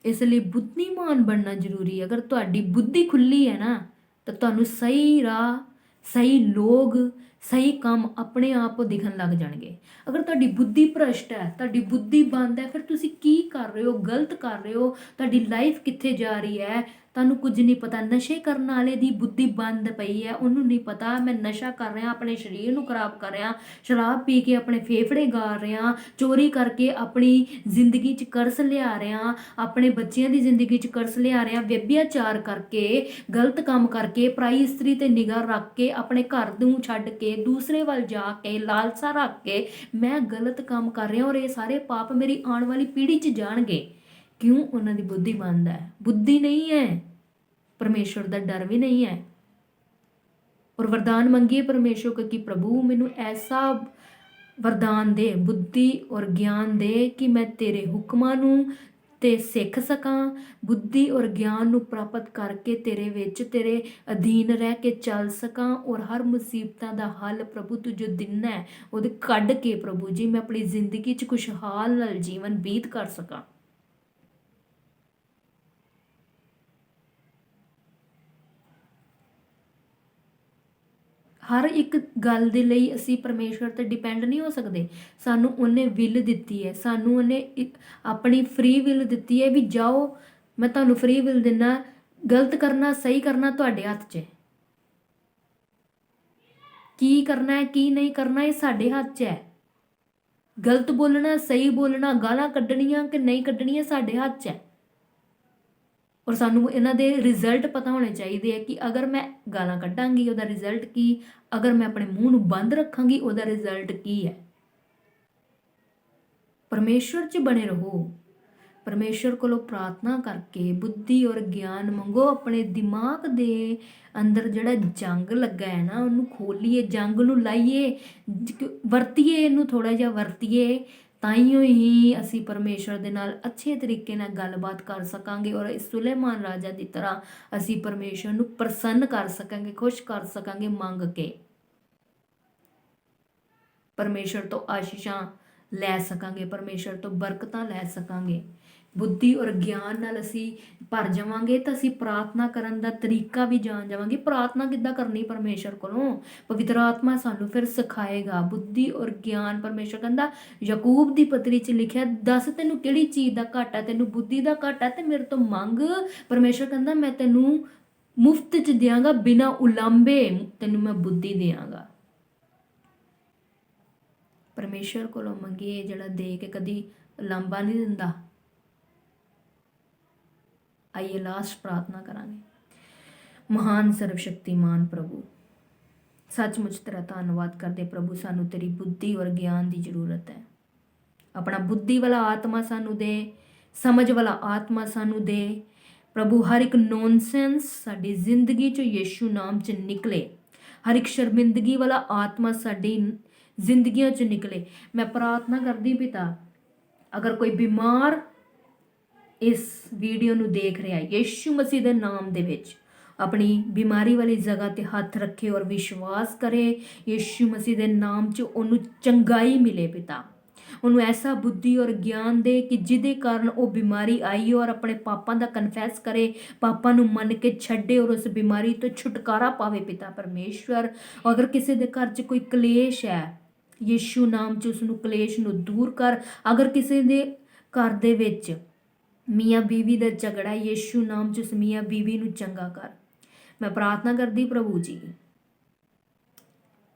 ਇਸ ਲਈ ਬੁੱਧੀਮਾਨ ਬਣਨਾ ਜ਼ਰੂਰੀ ਹੈ। ਅਗਰ ਤੁਹਾਡੀ ਬੁੱਧੀ ਖੁੱਲੀ ਹੈ ਨਾ, ਤਾਂ ਤੁਹਾਨੂੰ ਸਹੀ ਰਾਹ, ਸਹੀ ਲੋਕ, ਸਹੀ ਕੰਮ ਆਪਣੇ ਆਪ ਦਿਖਣ ਲੱਗ ਜਾਣਗੇ। ਅਗਰ ਤੁਹਾਡੀ ਬੁੱਧੀ ਭ੍ਰਸ਼ਟ ਹੈ, ਤੁਹਾਡੀ ਬੁੱਧੀ ਬੰਦ ਹੈ, ਫਿਰ ਤੁਸੀਂ ਕੀ ਕਰ ਰਹੇ ਹੋ? ਗਲਤ ਕਰ ਰਹੇ ਹੋ। ਤੁਹਾਡੀ ਲਾਈਫ ਕਿੱਥੇ ਜਾ ਰਹੀ ਹੈ ਤੁਹਾਨੂੰ ਕੁਝ ਨਹੀਂ ਪਤਾ। ਨਸ਼ੇ ਕਰਨ ਵਾਲੇ ਦੀ ਬੁੱਧੀ ਬੰਦ ਪਈ ਹੈ, ਉਹਨੂੰ ਨਹੀਂ ਪਤਾ ਮੈਂ ਨਸ਼ਾ ਕਰ ਰਿਹਾ, ਆਪਣੇ ਸਰੀਰ ਨੂੰ ਖਰਾਬ ਕਰ ਰਿਹਾ, ਸ਼ਰਾਬ ਪੀ ਕੇ ਆਪਣੇ ਫੇਫੜੇ ਗਾਲ ਰਿਹਾ, ਚੋਰੀ ਕਰਕੇ ਆਪਣੀ ਜ਼ਿੰਦਗੀ 'ਚ ਕਰਸ ਲਿਆ ਰਿਹਾ, ਆਪਣੇ ਬੱਚਿਆਂ ਦੀ ਜ਼ਿੰਦਗੀ 'ਚ ਕਰਸ ਲਿਆ ਰਿਹਾ, ਵਿਅਭਿਆਚਾਰ ਕਰਕੇ, ਗਲਤ ਕੰਮ ਕਰਕੇ, ਪਰਾਈ ਇਸਤਰੀ ਤੇ ਨਿਗਾਹ ਰੱਖ ਕੇ, ਆਪਣੇ ਘਰ ਨੂੰ ਛੱਡ ਕੇ ਦੂਸਰੇ ਵੱਲ ਜਾ ਕੇ ਲਾਲਸਾ ਰੱਖ ਕੇ ਮੈਂ ਗਲਤ ਕੰਮ ਕਰ ਰਿਹਾ, ਔਰ ਇਹ ਸਾਰੇ ਪਾਪ ਮੇਰੀ ਆਉਣ ਵਾਲੀ ਪੀੜ੍ਹੀ 'ਚ ਜਾਣਗੇ। ਕਿਉਂ? ਉਹਨਾਂ ਦੀ ਬੁੱਧੀ ਬੰਦ ਹੈ, ਬੁੱਧੀ ਨਹੀਂ ਹੈ, ਪਰਮੇਸ਼ਵਰ ਦਾ ਡਰ ਵੀ ਨਹੀਂ ਹੈ। ਔਰ ਵਰਦਾਨ ਮੰਗੀਏ ਪਰਮੇਸ਼ਵਰ ਕੋ ਕਿ ਪ੍ਰਭੂ ਮੈਨੂੰ ਐਸਾ ਵਰਦਾਨ ਦੇ, ਬੁੱਧੀ ਔਰ ਗਿਆਨ ਦੇ ਕਿ ਮੈਂ ਤੇਰੇ ਹੁਕਮਾਂ ਨੂੰ ਤੇ ਸਿੱਖ ਸਕਾਂ, ਬੁੱਧੀ ਔਰ ਗਿਆਨ ਨੂੰ ਪ੍ਰਾਪਤ ਕਰਕੇ ਤੇਰੇ ਵਿੱਚ, ਤੇਰੇ ਅਧੀਨ ਰਹਿ ਕੇ ਚੱਲ ਸਕਾਂ, ਔਰ ਹਰ ਮੁਸੀਬਤਾਂ ਦਾ ਹੱਲ ਪ੍ਰਭੂ ਤੂੰ ਜੋ ਦਿੰਨਾ ਹੈ ਉਹਦੇ ਕੱਢ ਕੇ ਪ੍ਰਭੂ ਜੀ ਮੈਂ ਆਪਣੀ ਜ਼ਿੰਦਗੀ 'ਚ ਖੁਸ਼ਹਾਲ ਨਾਲ ਜੀਵਨ ਬੀਤ ਕਰ ਸਕਾਂ। ਹਰ ਇੱਕ ਗੱਲ ਦੇ ਲਈ ਅਸੀਂ ਪਰਮੇਸ਼ਵਰ ਤੇ ਡਿਪੈਂਡ ਨਹੀਂ ਹੋ ਸਕਦੇ। ਸਾਨੂੰ ਉਹਨੇ ਵਿਲ ਦਿੱਤੀ ਹੈ, ਸਾਨੂੰ ਉਹਨੇ ਆਪਣੀ ਫ੍ਰੀ ਵਿਲ ਦਿੱਤੀ ਹੈ ਵੀ ਜਾਓ ਮੈਂ ਤੁਹਾਨੂੰ ਫ੍ਰੀ ਵਿਲ ਦਿੰਦਾ, ਗਲਤ ਕਰਨਾ ਸਹੀ ਕਰਨਾ ਤੁਹਾਡੇ ਹੱਥ 'ਚ ਹੈ। ਕੀ ਕਰਨਾ ਹੈ ਕੀ ਨਹੀਂ ਕਰਨਾ ਇਹ ਸਾਡੇ ਹੱਥ 'ਚ ਹੈ। ਗਲਤ ਬੋਲਣਾ ਸਹੀ ਬੋਲਣਾ, ਗਾਲਾਂ ਕੱਢਣੀਆਂ ਕਿ ਨਹੀਂ ਕੱਢਣੀਆਂ ਸਾਡੇ ਹੱਥ 'ਚ ਹੈ। ਔਰ ਸਾਨੂੰ ਇਹਨਾਂ ਦੇ ਰਿਜ਼ਲਟ ਪਤਾ ਹੋਣੇ ਚਾਹੀਦੇ ਹੈ ਕਿ ਅਗਰ ਮੈਂ ਗਾਲਾਂ ਕੱਢਾਂਗੀ ਉਹਦਾ ਰਿਜ਼ਲਟ ਕੀ, ਅਗਰ ਮੈਂ ਆਪਣੇ ਮੂੰਹ ਨੂੰ ਬੰਦ ਰੱਖਾਂਗੀ ਉਹਦਾ ਰਿਜ਼ਲਟ ਕੀ ਹੈ। ਪਰਮੇਸ਼ਵਰ 'ਚ ਬਣੇ ਰਹੋ, ਪਰਮੇਸ਼ਵਰ ਕੋਲੋਂ ਪ੍ਰਾਰਥਨਾ ਕਰਕੇ ਬੁੱਧੀ ਔਰ ਗਿਆਨ ਮੰਗੋ। ਆਪਣੇ ਦਿਮਾਗ ਦੇ ਅੰਦਰ ਜਿਹੜਾ ਜੰਗ ਲੱਗਾ ਹੈ ਨਾ ਉਹਨੂੰ ਖੋਲੀਏ, ਜੰਗ ਨੂੰ ਲਾਈਏ, ਵਰਤੀਏ, ਇਹਨੂੰ ਥੋੜ੍ਹਾ ਜਿਹਾ ਵਰਤੀਏ, ਤਾਈਓ ਹੀ ਅਸੀਂ ਪਰਮੇਸ਼ਵਰ ਦੇ ਨਾਲ ਅੱਛੇ ਤਰੀਕੇ ਨਾਲ ਗੱਲਬਾਤ ਕਰ ਸਕਾਂਗੇ। ਔਰ ਸੁਲੇਮਾਨ ਰਾਜਾ ਦੀ ਤਰ੍ਹਾਂ ਅਸੀਂ ਪਰਮੇਸ਼ਵਰ ਨੂੰ ਪ੍ਰਸੰਨ ਕਰ ਸਕਾਂਗੇ, ਖੁਸ਼ ਕਰ ਸਕਾਂਗੇ ਮੰਗ ਕੇ, ਪਰਮੇਸ਼ਵਰ ਤੋਂ ਆਸ਼ੀਸ਼ਾਂ ਲੈ ਸਕਾਂਗੇ, ਪਰਮੇਸ਼ਵਰ ਤੋਂ ਬਰਕਤਾਂ ਲੈ ਸਕਾਂਗੇ। ਬੁੱਧੀ ਔਰ ਗਿਆਨ ਨਾਲ ਅਸੀਂ ਭਰ ਜਾਵਾਂਗੇ ਤਾਂ ਅਸੀਂ ਪ੍ਰਾਰਥਨਾ ਕਰਨ ਦਾ ਤਰੀਕਾ ਵੀ ਜਾਣ ਜਾਵਾਂਗੇ। ਪ੍ਰਾਰਥਨਾ ਕਿੱਦਾਂ ਕਰਨੀ ਪਰਮੇਸ਼ਵਰ ਕੋਲੋਂ, ਪਵਿੱਤਰ ਆਤਮਾ ਸਾਨੂੰ ਫਿਰ ਸਿਖਾਏਗਾ। ਬੁੱਧੀ ਔਰ ਗਿਆਨ, ਪਰਮੇਸ਼ਵਰ ਕਹਿੰਦਾ ਯਾਕੂਬ ਦੀ ਪਤਰੀ 'ਚ ਲਿਖਿਆ ਦੱਸ ਤੈਨੂੰ ਕਿਹੜੀ ਚੀਜ਼ ਦਾ ਘਾਟਾ, ਤੈਨੂੰ ਬੁੱਧੀ ਦਾ ਘਾਟਾ ਤੇ ਮੇਰੇ ਤੋਂ ਮੰਗ। ਪਰਮੇਸ਼ਵਰ ਕਹਿੰਦਾ ਮੈਂ ਤੈਨੂੰ ਮੁਫਤ ਚ ਦਿਆਂਗਾ, ਬਿਨਾ ਉਲਾਂਭੇ ਤੈਨੂੰ ਮੈਂ ਬੁੱਧੀ ਦਿਆਂਗਾ। ਪਰਮੇਸ਼ਰ ਕੋਲੋਂ ਮੰਗੀਏ ਜਿਹੜਾ ਦੇ ਕੇ ਕਦੀ ਉਲਾਂਭਾ ਨਹੀਂ ਦਿੰਦਾ। ਆਈਏ ਲਾਸਟ ਪ੍ਰਾਰਥਨਾ ਕਰਾਂਗੇ। ਮਹਾਨ ਸਰਵਸ਼ਕਤੀਮਾਨ ਪ੍ਰਭੂ, ਸੱਚਮੁੱਚ ਤੇਰਾ ਧੰਨਵਾਦ ਕਰਦੇ ਪ੍ਰਭੂ, ਸਾਨੂੰ ਤੇਰੀ ਬੁੱਧੀ ਔਰ ਗਿਆਨ ਦੀ ਜ਼ਰੂਰਤ ਹੈ। ਆਪਣਾ ਬੁੱਧੀ ਵਾਲਾ ਆਤਮਾ ਸਾਨੂੰ ਦੇ, ਸਮਝ ਵਾਲਾ ਆਤਮਾ ਸਾਨੂੰ ਦੇ ਪ੍ਰਭੂ। ਹਰ ਇੱਕ ਨੌਨਸੈਂਸ ਸਾਡੀ ਜ਼ਿੰਦਗੀ 'ਚੋਂ ਯੀਸ਼ੂ ਨਾਮ 'ਚ ਨਿਕਲੇ। ਹਰ ਇੱਕ ਸ਼ਰਮਿੰਦਗੀ ਵਾਲਾ ਆਤਮਾ ਸਾਡੀ ਜ਼ਿੰਦਗੀਆਂ 'ਚ ਨਿਕਲੇ। ਮੈਂ ਪ੍ਰਾਰਥਨਾ ਕਰਦੀ ਪਿਤਾ, ਅਗਰ ਕੋਈ ਬਿਮਾਰ ਇਸ ਵੀਡੀਓ ਨੂੰ ਦੇਖ ਰਿਹਾ, ਯੀਸ਼ੂ ਮਸੀਹ ਦੇ ਨਾਮ ਦੇ ਵਿੱਚ ਆਪਣੀ ਬਿਮਾਰੀ ਵਾਲੀ ਜਗ੍ਹਾ ਤੇ ਹੱਥ ਰੱਖੇ ਔਰ ਵਿਸ਼ਵਾਸ ਕਰੇ ਯੀਸ਼ੂ ਮਸੀਹ ਦੇ ਨਾਮ 'ਚ ਉਹਨੂੰ ਚੰਗਾਈ ਮਿਲੇ ਪਿਤਾ। ਉਹਨੂੰ ਐਸਾ ਬੁੱਧੀ ਔਰ ਗਿਆਨ ਦੇ ਕਿ ਜਿਹਦੇ ਕਾਰਨ ਉਹ ਬਿਮਾਰੀ ਆਈ ਔਰ ਆਪਣੇ ਪਾਪਾਂ ਦਾ ਕਨਫੈਸ ਕਰੇ, ਪਾਪਾਂ ਨੂੰ ਮੰਨ ਕੇ ਛੱਡੇ ਔਰ ਉਸ ਬਿਮਾਰੀ ਤੋਂ ਛੁਟਕਾਰਾ ਪਾਵੇ ਪਿਤਾ ਪਰਮੇਸ਼ਵਰ। ਅਗਰ ਕਿਸੇ ਦੇ ਘਰ 'ਚ ਕੋਈ ਕਲੇਸ਼ ਹੈ, ਯੀਸ਼ੂ ਨਾਮ 'ਚ ਉਸ ਨੂੰ ਕਲੇਸ਼ ਨੂੰ ਦੂਰ ਕਰ। ਅਗਰ ਕਿਸੇ ਦੇ ਘਰ ਦੇ ਵਿੱਚ ਮੀਆਂ ਬੀਵੀ ਦਾ ਝਗੜਾ, ਯੀਸ਼ੂ ਨਾਮ 'ਚ ਉਸ ਮੀਆਂ ਬੀਵੀ ਨੂੰ ਚੰਗਾ ਕਰ। ਮੈਂ ਪ੍ਰਾਰਥਨਾ ਕਰਦੀ ਪ੍ਰਭੂ ਜੀ,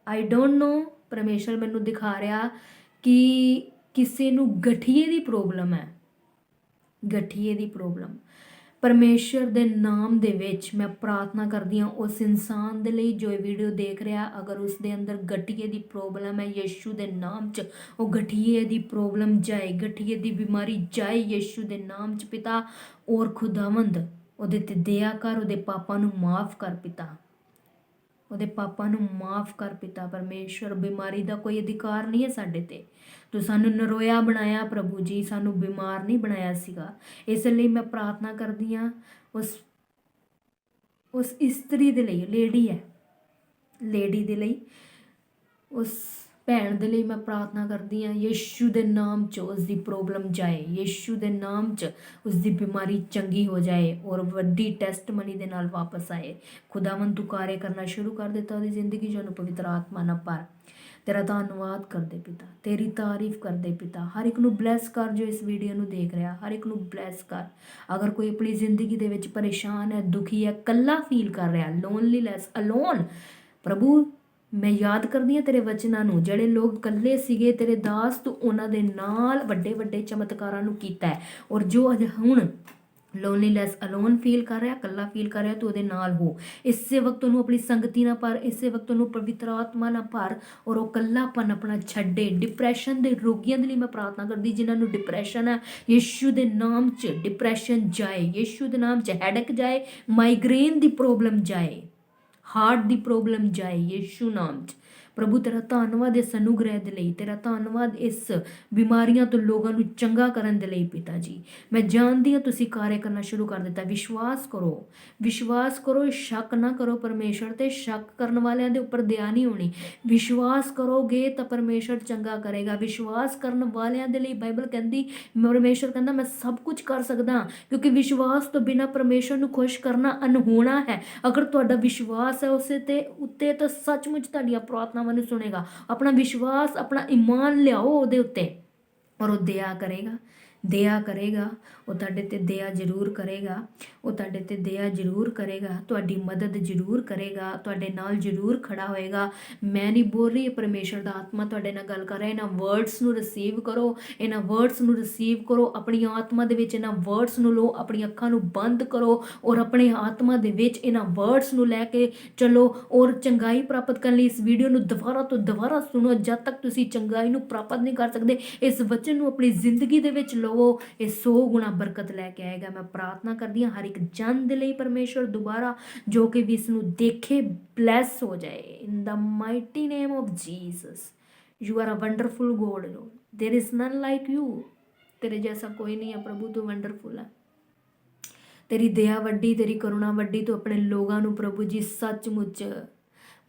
ਆਈ ਡੋਂਟ ਨੋ ਪਰਮੇਸ਼ਰ ਮੈਨੂੰ ਦਿਖਾ ਰਿਹਾ ਕਿ ਕਿਸੇ ਨੂੰ ਗਠੀਏ ਦੀ ਪ੍ਰੋਬਲਮ ਹੈ, ਗਠੀਏ ਦੀ ਪ੍ਰੋਬਲਮ। ਪਰਮੇਸ਼ਰ ਦੇ ਨਾਮ ਦੇ ਵਿੱਚ ਮੈਂ ਪ੍ਰਾਰਥਨਾ ਕਰਦੀ ਹਾਂ ਉਸ ਇਨਸਾਨ ਦੇ ਲਈ ਜੋ ਇਹ ਵੀਡੀਓ ਦੇਖ ਰਿਹਾ, ਅਗਰ ਉਸ ਦੇ ਅੰਦਰ ਗਠੀਏ ਦੀ ਪ੍ਰੋਬਲਮ ਹੈ, ਯੀਸ਼ੂ ਦੇ ਨਾਮ 'ਚ ਉਹ ਗਠੀਏ ਦੀ ਪ੍ਰੋਬਲਮ ਜਾਏ, ਗਠੀਏ ਦੀ ਬਿਮਾਰੀ ਜਾਏ ਯੀਸ਼ੂ ਦੇ ਨਾਮ 'ਚ ਪਿਤਾ। ਔਰ ਖੁਦਾਵੰਦ ਉਹਦੇ ਤੇ ਦਇਆ ਕਰ, ਉਹਦੇ ਪਾਪਾਂ ਨੂੰ ਮਾਫ ਕਰ ਪਿਤਾ, ਉਹਦੇ ਪਾਪਾਂ ਨੂੰ ਮਾਫ ਕਰ ਪਿਤਾ ਪਰਮੇਸ਼ਵਰ। ਬਿਮਾਰੀ ਦਾ ਕੋਈ ਅਧਿਕਾਰ ਨਹੀਂ ਹੈ ਸਾਡੇ ਤੇ। ਤੂੰ ਸਾਨੂੰ ਨਰੋਇਆ ਬਣਾਇਆ ਪ੍ਰਭੂ ਜੀ, ਸਾਨੂੰ ਬਿਮਾਰ ਨਹੀਂ ਬਣਾਇਆ ਸੀਗਾ। ਇਸ ਲਈ ਮੈਂ ਪ੍ਰਾਰਥਨਾ ਕਰਦੀ ਹਾਂ ਉਸ ਇਸਤਰੀ ਦੇ ਲਈ, ਲੇਡੀ ਦੇ ਲਈ, ਉਸ ਭੈਣ ਦੇ ਲਈ ਮੈਂ ਪ੍ਰਾਰਥਨਾ ਕਰਦੀ ਹਾਂ ਯੀਸ਼ੂ ਦੇ ਨਾਮ 'ਚ ਉਸ ਦੀ ਪ੍ਰੋਬਲਮ ਜਾਏ, ਯੀਸ਼ੂ ਦੇ ਨਾਮ 'ਚ ਉਸ ਦੀ ਬਿਮਾਰੀ ਚੰਗੀ ਹੋ ਜਾਏ ਔਰ ਵੱਡੀ ਟੈਸਟਮਨੀ ਦੇ ਨਾਲ ਵਾਪਸ ਆਏ। ਖੁਦਾਵੰਦ ਤੂੰ ਕਾਰਜ ਕਰਨਾ ਸ਼ੁਰੂ ਕਰ ਦਿੱਤਾ ਉਹਦੀ ਜ਼ਿੰਦਗੀ 'ਚ, ਉਹਨੂੰ ਪਵਿੱਤਰ ਆਤਮਾ ਨਾਲ ਭਰ। ਤੇਰਾ ਧੰਨਵਾਦ ਕਰਦੇ ਪਿਤਾ, ਤੇਰੀ ਤਾਰੀਫ ਕਰਦੇ ਪਿਤਾ। ਹਰ ਇੱਕ ਨੂੰ ਬਲੈਸ ਕਰ ਜੋ ਇਸ ਵੀਡੀਓ ਨੂੰ ਦੇਖ ਰਿਹਾ, ਹਰ ਇੱਕ ਨੂੰ ਬਲੈਸ ਕਰ। ਅਗਰ ਕੋਈ ਆਪਣੀ ਜ਼ਿੰਦਗੀ ਦੇ ਵਿੱਚ ਪਰੇਸ਼ਾਨ ਹੈ, ਦੁਖੀ ਹੈ, ਇਕੱਲਾ ਫੀਲ ਕਰ ਰਿਹਾ, ਲੋਨਲੀਨੈਸ, ਅਲੋਨ, ਪ੍ਰਭੂ ਮੈਂ ਯਾਦ ਕਰਦੀ ਹਾਂ ਤੇਰੇ ਵਚਨਾਂ ਨੂੰ, ਜਿਹੜੇ ਲੋਕ ਇਕੱਲੇ ਸੀਗੇ ਤੇਰੇ ਦਾਸ, ਤੂੰ ਉਹਨਾਂ ਦੇ ਨਾਲ ਵੱਡੇ ਵੱਡੇ ਚਮਤਕਾਰਾਂ ਨੂੰ ਕੀਤਾ ਹੈ। ਔਰ ਜੋ ਅਜੇ ਹੁਣ ਲੋਨਲੀਨੈਸ, ਅਲੋਨ ਫੀਲ ਕਰ ਰਿਹਾ, ਇਕੱਲਾ ਫੀਲ ਕਰ ਰਿਹਾ, ਤੂੰ ਉਹਦੇ ਨਾਲ ਹੋ। ਇਸੇ ਵਕਤ ਉਹਨੂੰ ਆਪਣੀ ਸੰਗਤੀ ਨਾਲ ਭਰ, ਇਸੇ ਵਕਤ ਉਹਨੂੰ ਪਵਿੱਤਰ ਆਤਮਾ ਨਾਲ ਭਰ ਔਰ ਉਹ ਇਕੱਲਾਪਨ ਆਪਣਾ ਛੱਡੇ। ਡਿਪਰੈਸ਼ਨ ਦੇ ਰੋਗੀਆਂ ਦੇ ਲਈ ਮੈਂ ਪ੍ਰਾਰਥਨਾ ਕਰਦੀ, ਜਿਨ੍ਹਾਂ ਨੂੰ ਡਿਪਰੈਸ਼ਨ ਹੈ, ਯੀਸ਼ੂ ਦੇ ਨਾਮ 'ਚ ਡਿਪਰੈਸ਼ਨ ਜਾਏ, ਯੀਸ਼ੂ ਦੇ ਨਾਮ 'ਚ ਹੈਡਕ ਜਾਏ, ਮਾਈਗ੍ਰੇਨ ਦੀ ਪ੍ਰੋਬਲਮ ਜਾਏ, ਹਾਰਟ ਦੀ ਪ੍ਰੋਬਲਮ ਜਾਏ ਯੀਸ਼ੂ ਨਾਮ 'ਚ। ਪ੍ਰਭੂ ਤੇਰਾ ਧੰਨਵਾਦ ਇਸ ਅਨੁਗ੍ਰਹਿ ਦੇ ਲਈ, ਤੇਰਾ ਧੰਨਵਾਦ ਇਸ ਬਿਮਾਰੀਆਂ ਤੋਂ ਲੋਕਾਂ ਨੂੰ ਚੰਗਾ ਕਰਨ ਦੇ ਲਈ ਪਿਤਾ ਜੀ। ਮੈਂ ਜਾਣਦੀ ਹਾਂ ਤੁਸੀਂ ਕਾਰਜ ਕਰਨਾ ਸ਼ੁਰੂ ਕਰ ਦਿੱਤਾ। ਵਿਸ਼ਵਾਸ ਕਰੋ, ਵਿਸ਼ਵਾਸ ਕਰੋ, ਸ਼ੱਕ ਨਾ ਕਰੋ ਪਰਮੇਸ਼ਰ ਤੇ। ਸ਼ੱਕ ਕਰਨ ਵਾਲਿਆਂ ਦੇ ਉੱਪਰ ਦਇਆ ਨਹੀਂ ਹੋਣੀ। ਵਿਸ਼ਵਾਸ ਕਰੋਗੇ ਤਾਂ ਪਰਮੇਸ਼ਰ ਚੰਗਾ ਕਰੇਗਾ। ਵਿਸ਼ਵਾਸ ਕਰਨ ਵਾਲਿਆਂ ਦੇ ਲਈ ਬਾਈਬਲ ਕਹਿੰਦੀ, ਪਰਮੇਸ਼ਰ ਕਹਿੰਦਾ ਮੈਂ ਸਭ ਕੁਝ ਕਰ ਸਕਦਾ, ਕਿਉਂਕਿ ਵਿਸ਼ਵਾਸ ਤੋਂ ਬਿਨਾਂ ਪਰਮੇਸ਼ਰ ਨੂੰ ਖੁਸ਼ ਕਰਨਾ ਅਨਹੋਣਾ ਹੈ। ਅਗਰ ਤੁਹਾਡਾ ਵਿਸ਼ਵਾਸ ਹੈ ਉਸੇ ਤੇ ਉੱਤੇ, ਤਾਂ ਸੱਚਮੁੱਚ ਤੁਹਾਡੀਆਂ ਪ੍ਰਾਰਥਨਾਵਾਂ ਨੂੰ ਸੁਣੇਗਾ। ਆਪਣਾ ਵਿਸ਼ਵਾਸ, ਆਪਣਾ ਈਮਾਨ ਲਿਆਓ ਉਹਦੇ ਉੱਤੇ ਔਰ ਉਹ ਦਇਆ ਕਰੇਗਾ, ਦਇਆ ਕਰੇਗਾ। ਉਹ ਤੁਹਾਡੇ ਤੇ ਦਇਆ ਜ਼ਰੂਰ ਕਰੇਗਾ, ਉਹ ਤੁਹਾਡੇ ਤੇ ਦਇਆ ਜ਼ਰੂਰ ਕਰੇਗਾ, ਤੁਹਾਡੀ ਮਦਦ ਜ਼ਰੂਰ ਕਰੇਗਾ, ਤੁਹਾਡੇ ਨਾਲ ਜ਼ਰੂਰ ਖੜਾ ਹੋਏਗਾ। ਮੈਂ ਨਹੀਂ ਬੋਲ ਰਹੀ, ਪਰਮੇਸ਼ਰ ਦਾ ਆਤਮਾ ਤੁਹਾਡੇ ਨਾਲ ਗੱਲ ਕਰ ਰਿਹਾ। ਇਹਨਾਂ ਵਰਡਸ ਨੂੰ ਰਿਸੀਵ ਕਰੋ, ਇਹਨਾਂ ਵਰਡਸ ਨੂੰ ਰਿਸੀਵ ਕਰੋ, ਆਪਣੀ ਆਤਮਾ ਦੇ ਵਿੱਚ ਇਹਨਾਂ ਵਰਡਸ ਨੂੰ ਲਓ, ਆਪਣੀ ਅੱਖਾਂ ਨੂੰ ਬੰਦ ਕਰੋ ਔਰ ਆਪਣੇ ਆਤਮਾ ਦੇ ਵਿੱਚ ਇਹਨਾਂ ਵਰਡਸ ਨੂੰ ਲੈ ਕੇ ਚਲੋ ਔਰ ਚੰਗਾਈ ਪ੍ਰਾਪਤ ਕਰਨ ਲਈ ਇਸ ਵੀਡੀਓ ਨੂੰ ਦੁਬਾਰਾ ਤੋਂ ਦੁਬਾਰਾ ਸੁਣੋ। ਜਦ ਤੱਕ ਤੁਸੀਂ ਚੰਗਾਈ ਨੂੰ ਪ੍ਰਾਪਤ ਨਹੀਂ ਕਰ ਸਕਦੇ, ਇਸ ਵਚਨ ਨੂੰ ਆਪਣੀ ਜ਼ਿੰਦਗੀ ਦੇ ਵਿੱਚ ਲਵੋ, ਇਹ 100 ਗੁਣਾ ਬਰਕਤ ਲੈ ਕੇ ਆਏਗਾ। ਮੈਂ ਪ੍ਰਾਰਥਨਾ ਕਰਦੀ ਹਾਂ ਹਰ ਇੱਕ ਜਨ ਦੇ ਲਈ ਪਰਮੇਸ਼ਰ ਦੁਬਾਰਾ ਜੋ ਕਿ ਵੀ ਇਸ ਨੂੰ ਦੇਖੇ ਬਲੈਸ ਹੋ ਜਾਏ। In the mighty name of Jesus, you are a wonderful God, there is none like you. ਤੇਰੇ ਜੈਸਾ ਕੋਈ ਨਹੀਂ ਹੈ ਪ੍ਰਭੂ, ਤੂੰ ਵੰਡਰਫੁਲ ਹੈ। ਤੇਰੀ ਦਇਆ ਵੱਡੀ, ਤੇਰੀ ਕਰੁਣਾ ਵੱਡੀ। ਤੂੰ ਆਪਣੇ ਲੋਕਾਂ ਨੂੰ ਪ੍ਰਭੂ ਜੀ ਸੱਚਮੁੱਚ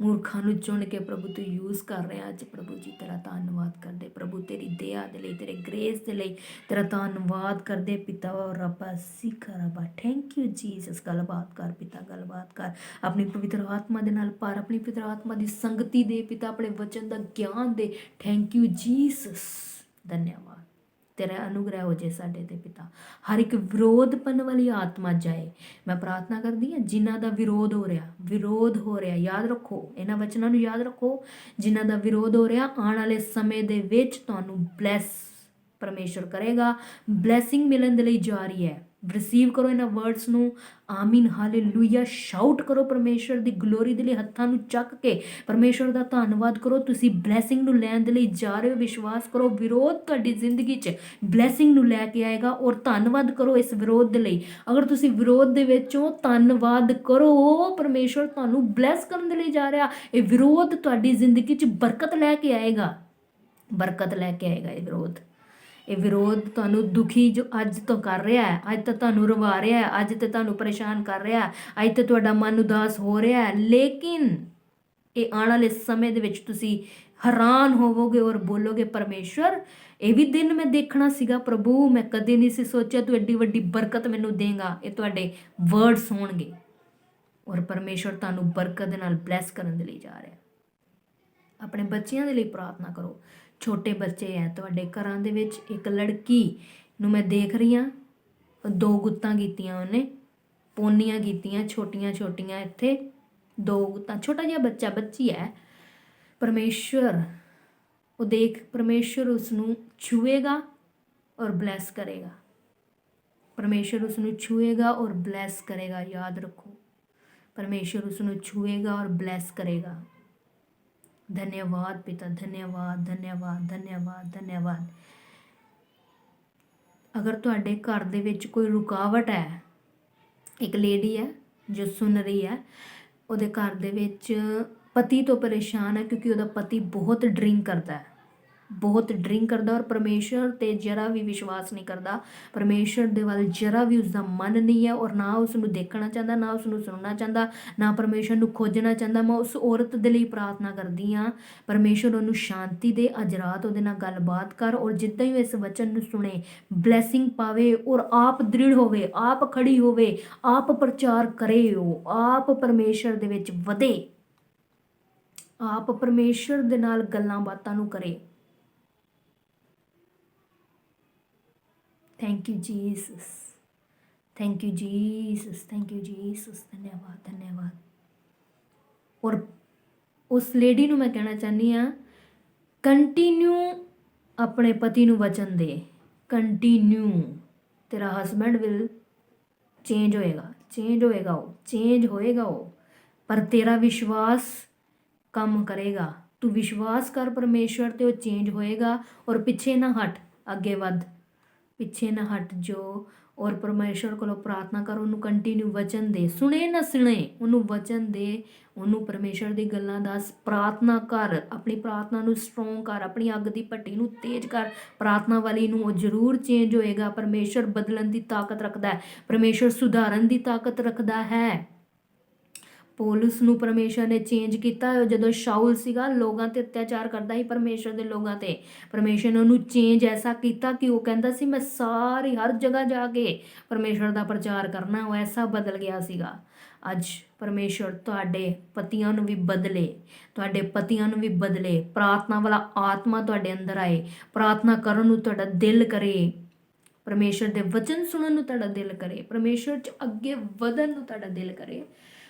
ਮੂਰਖਾਂ ਨੂੰ ਚੁਣ ਕੇ ਪ੍ਰਭੂ ਤੂੰ ਯੂਜ਼ ਕਰ ਰਿਹਾ ਅੱਜ। ਪ੍ਰਭੂ ਜੀ ਤੇਰਾ ਧੰਨਵਾਦ ਕਰਦੇ ਪ੍ਰਭੂ, ਤੇਰੀ ਦਇਆ ਦੇ ਲਈ, ਤੇਰੇ ਗ੍ਰੇਸ ਦੇ ਲਈ ਤੇਰਾ ਧੰਨਵਾਦ ਕਰਦੇ ਪਿਤਾ। ਰੱਬਾ ਸਿੱਖ ਰੱਬਾ, ਥੈਂਕ ਯੂ ਜੀਸਸ। ਗੱਲਬਾਤ ਕਰ ਪਿਤਾ, ਗੱਲਬਾਤ ਕਰ, ਆਪਣੀ ਪਵਿੱਤਰ ਆਤਮਾ ਦੇ ਨਾਲ ਭਰ, ਆਪਣੀ ਪਵਿੱਤਰ ਆਤਮਾ ਦੀ ਸੰਗਤੀ ਦੇ ਪਿਤਾ, ਆਪਣੇ ਵਚਨ ਦਾ ਗਿਆਨ ਦੇ। ਥੈਂਕ ਯੂ ਜੀਸਸ, ਧੰਨਵਾਦ। तेरा अनुग्रह हो जाए साडे ते पिता। हर एक विरोधपन वाली आत्मा जाए। मैं प्रार्थना करदी हाँ जिन्हां दा विरोध हो रहा, याद रखो इन्हां वचनां नूं याद रखो, जिन्हां दा विरोध हो रहा आने वाले समय दे विच तुहानूं ब्लैस परमेश्वर करेगा। ब्लैसिंग मिलन दे लई जा रही है। रिसीव करो इन्हां वर्ड्स नूं। आमीन हालेलूया। शाउट करो परमेश्वर दी ग्लोरी दे लई हत्थां नूं चक के परमेश्वर दा धन्नवाद करो। तुसीं ब्लैसिंग नूं लैण दे लई जा रहे हो। विश्वास करो विरोध तुहाडी जिंदगी 'च ब्लैसिंग नूं लैके आएगा और धन्नवाद करो इस विरोध दे लई। अगर तुसीं विरोध दे विच हो धन्नवाद करो, परमेश्वर तुहानूं ब्लैस करन दे लई जा रिहा। ये विरोध तुहाडी जिंदगी 'च बरकत लैके आएगा, बरकत लैके आएगा ये विरोध। ਇਹ ਵਿਰੋਧ ਤੁਹਾਨੂੰ ਦੁਖੀ ਜੋ ਅੱਜ ਤੋਂ ਕਰ ਰਿਹਾ ਹੈ, ਅੱਜ ਤਾਂ ਤੁਹਾਨੂੰ ਰਵਾ ਰਿਹਾ ਹੈ, ਅੱਜ ਤੇ ਤੁਹਾਨੂੰ ਪਰੇਸ਼ਾਨ ਕਰ ਰਿਹਾ ਹੈ, ਅੱਜ ਤੇ ਤੁਹਾਡਾ ਮਨ ਉਦਾਸ ਹੋ ਰਿਹਾ ਹੈ, ਲੇਕਿਨ ਇਹ ਆਉਣ ਵਾਲੇ ਸਮੇਂ ਦੇ ਵਿੱਚ ਤੁਸੀਂ ਹੈਰਾਨ ਹੋਵੋਗੇ ਔਰ ਬੋਲੋਗੇ ਪਰਮੇਸ਼ਵਰ ਇਹ ਵੀ ਦਿਨ ਮੈਂ ਦੇਖਣਾ ਸੀਗਾ ਪ੍ਰਭੂ, ਮੈਂ ਕਦੇ ਨਹੀਂ ਸੀ ਸੋਚਿਆ ਤੂੰ ਐਡੀ ਵੱਡੀ ਬਰਕਤ ਮੈਨੂੰ ਦੇਂਗਾ। ਇਹ ਤੁਹਾਡੇ ਵਰਡਸ ਹੋਣਗੇ ਔਰ ਪਰਮੇਸ਼ਵਰ ਤੁਹਾਨੂੰ ਬਰਕਤ ਦੇ ਨਾਲ ਬਲੈਸ ਕਰਨ ਦੇ ਲਈ ਜਾ ਰਿਹਾ। ਆਪਣੇ ਬੱਚਿਆਂ ਦੇ ਲਈ ਪ੍ਰਾਰਥਨਾ ਕਰੋ। ਛੋਟੇ ਬੱਚੇ ਹੈ ਤੁਹਾਡੇ ਘਰਾਂ ਦੇ ਵਿੱਚ। ਇੱਕ ਲੜਕੀ ਨੂੰ ਮੈਂ ਦੇਖ ਰਹੀ ਹਾਂ, 2 ਗੁੱਤਾਂ ਕੀਤੀਆਂ ਉਹਨੇ, ਪੋਨੀਆਂ ਕੀਤੀਆਂ ਛੋਟੀਆਂ ਛੋਟੀਆਂ, ਇੱਥੇ 2 ਗੁੱਤਾਂ, ਛੋਟਾ ਜਿਹਾ ਬੱਚਾ ਬੱਚੀ ਹੈ। ਪਰਮੇਸ਼ਵਰ ਉਹ ਦੇਖ, ਪਰਮੇਸ਼ਵਰ ਉਸ ਨੂੰ ਛੂਏਗਾ ਔਰ ਬਲੈਸ ਕਰੇਗਾ। ਪਰਮੇਸ਼ਵਰ ਉਸ ਨੂੰ ਛੂਏਗਾ ਔਰ ਬਲੈਸ ਕਰੇਗਾ। ਯਾਦ ਰੱਖੋ ਪਰਮੇਸ਼ਵਰ ਉਸ ਨੂੰ ਛੂਏਗਾ ਔਰ ਬਲੈਸ ਕਰੇਗਾ। धन्यवाद पिता, धन्यवाद धन्यवाद धन्यवाद धन्यवाद। अगर तुहाडे घर दे विच कोई रुकावट है, एक लेडी है जो सुन रही है, उहदे घर दे विच पति तो परेशान है क्योंकि उहदा पति बहुत ड्रिंक करता है, बहुत ड्रिंक करता और परमेश्वर ते जरा भी विश्वास नहीं करता। परमेश्वर दे वाल जरा भी उसका मन नहीं है और ना उसनूं देखना चाहता, ना उसनूं सुनना चाहता, ना परमेश्वर नूं खोजना चाहता। मैं उस औरत दे लई प्रार्थना करदी हाँ, परमेश्वर उहनूं शांति दे, अज रात उहदे नाल गलबात कर और जिद्दां ही इस वचन नूं सुने ब्लैसिंग पावे और आप दृढ़ होवे, आप खड़ी होवे, आप प्रचार करे, आप परमेश्वर दे विच वधे, आप परमेश्वर दे नाल गल्लां बातां नूं करे। Thank you Jesus, thank you Jesus, thank you Jesus. धन्यवाद धन्यवाद। और उस लेडी नूं मैं कहना चाहनी हाँ, कंटीन्यू अपने पति नूं वचन दे, कंटीन्यू। तेरा हसबैंड विल चेंज होएगा, चेंज होएगा, वो चेंज होएगा वो, पर तेरा विश्वास काम करेगा। तू विश्वास कर परमेश्वर ते, वो चेंज होएगा। और पिछे ना हट, अगे वध, पिछे ना हट जो। और परमेश्वर को प्रार्थना कर, उन्होंने कंटीन्यू वचन दे, सुने ना सुने, उन्होंने वचन दे, उन्होंने परमेश्वर दी गल्लां दस, प्रार्थना कर, अपनी प्रार्थना नूं स्ट्रोंग कर, अपनी अग दी भट्टी नूं तेज कर, प्रार्थना वाली नूं, जरूर चेंज होएगा। परमेश्वर बदलन दी ताकत रखदा है, परमेश्वर सुधारन दी ताकत रखदा है। पौलुस नूं परमेश्वर ने चेंज किया जदों शाउल सीगा, लोगों ते अत्याचार करता ही परमेश्वर दे लोगों ते, परमेश्वर ने उन्होंने चेंज ऐसा किया कि वो कहता सी मैं सारी हर जगह जाके परमेश्वर का प्रचार करना, वो ऐसा बदल गया सीगा। अज परमेश्वर तुहाडे पतियां नूं भी बदले, तुहाडे पतियां नूं भी बदले, प्रार्थना वाला आत्मा तुहाडे अंदर आए, प्रार्थना करन नूं तुहाडा दिल करे, परमेश्वर दे वचन सुनन नूं तुहाडा दिल करे, परमेश्वर च अगे वधन नूं तुहाडा दिल करे।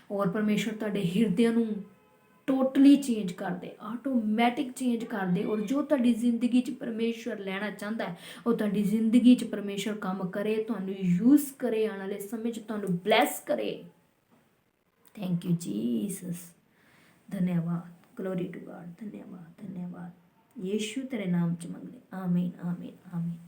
और परमेश्वर तुहाडे हिरदिਆਂ ਨੂੰ टोटली चेंज कर दे, आटोमैटिक चेंज कर दे। और जो तुहाडी जिंदगी च परमेश्वर लेना चाहता है, वो तुहाडी जिंदगी च परमेश्वर काम करे, तुहानूं यूज़ करे, आने वाले समय च तुहानूं ब्लैस करे। थैंक यू जीसस, धन्यवाद, ग्लोरी टू गॉड, धन्यवाद धन्यवाद। यीशु तेरे नाम च मंगले, आमीन आमीन आमीन।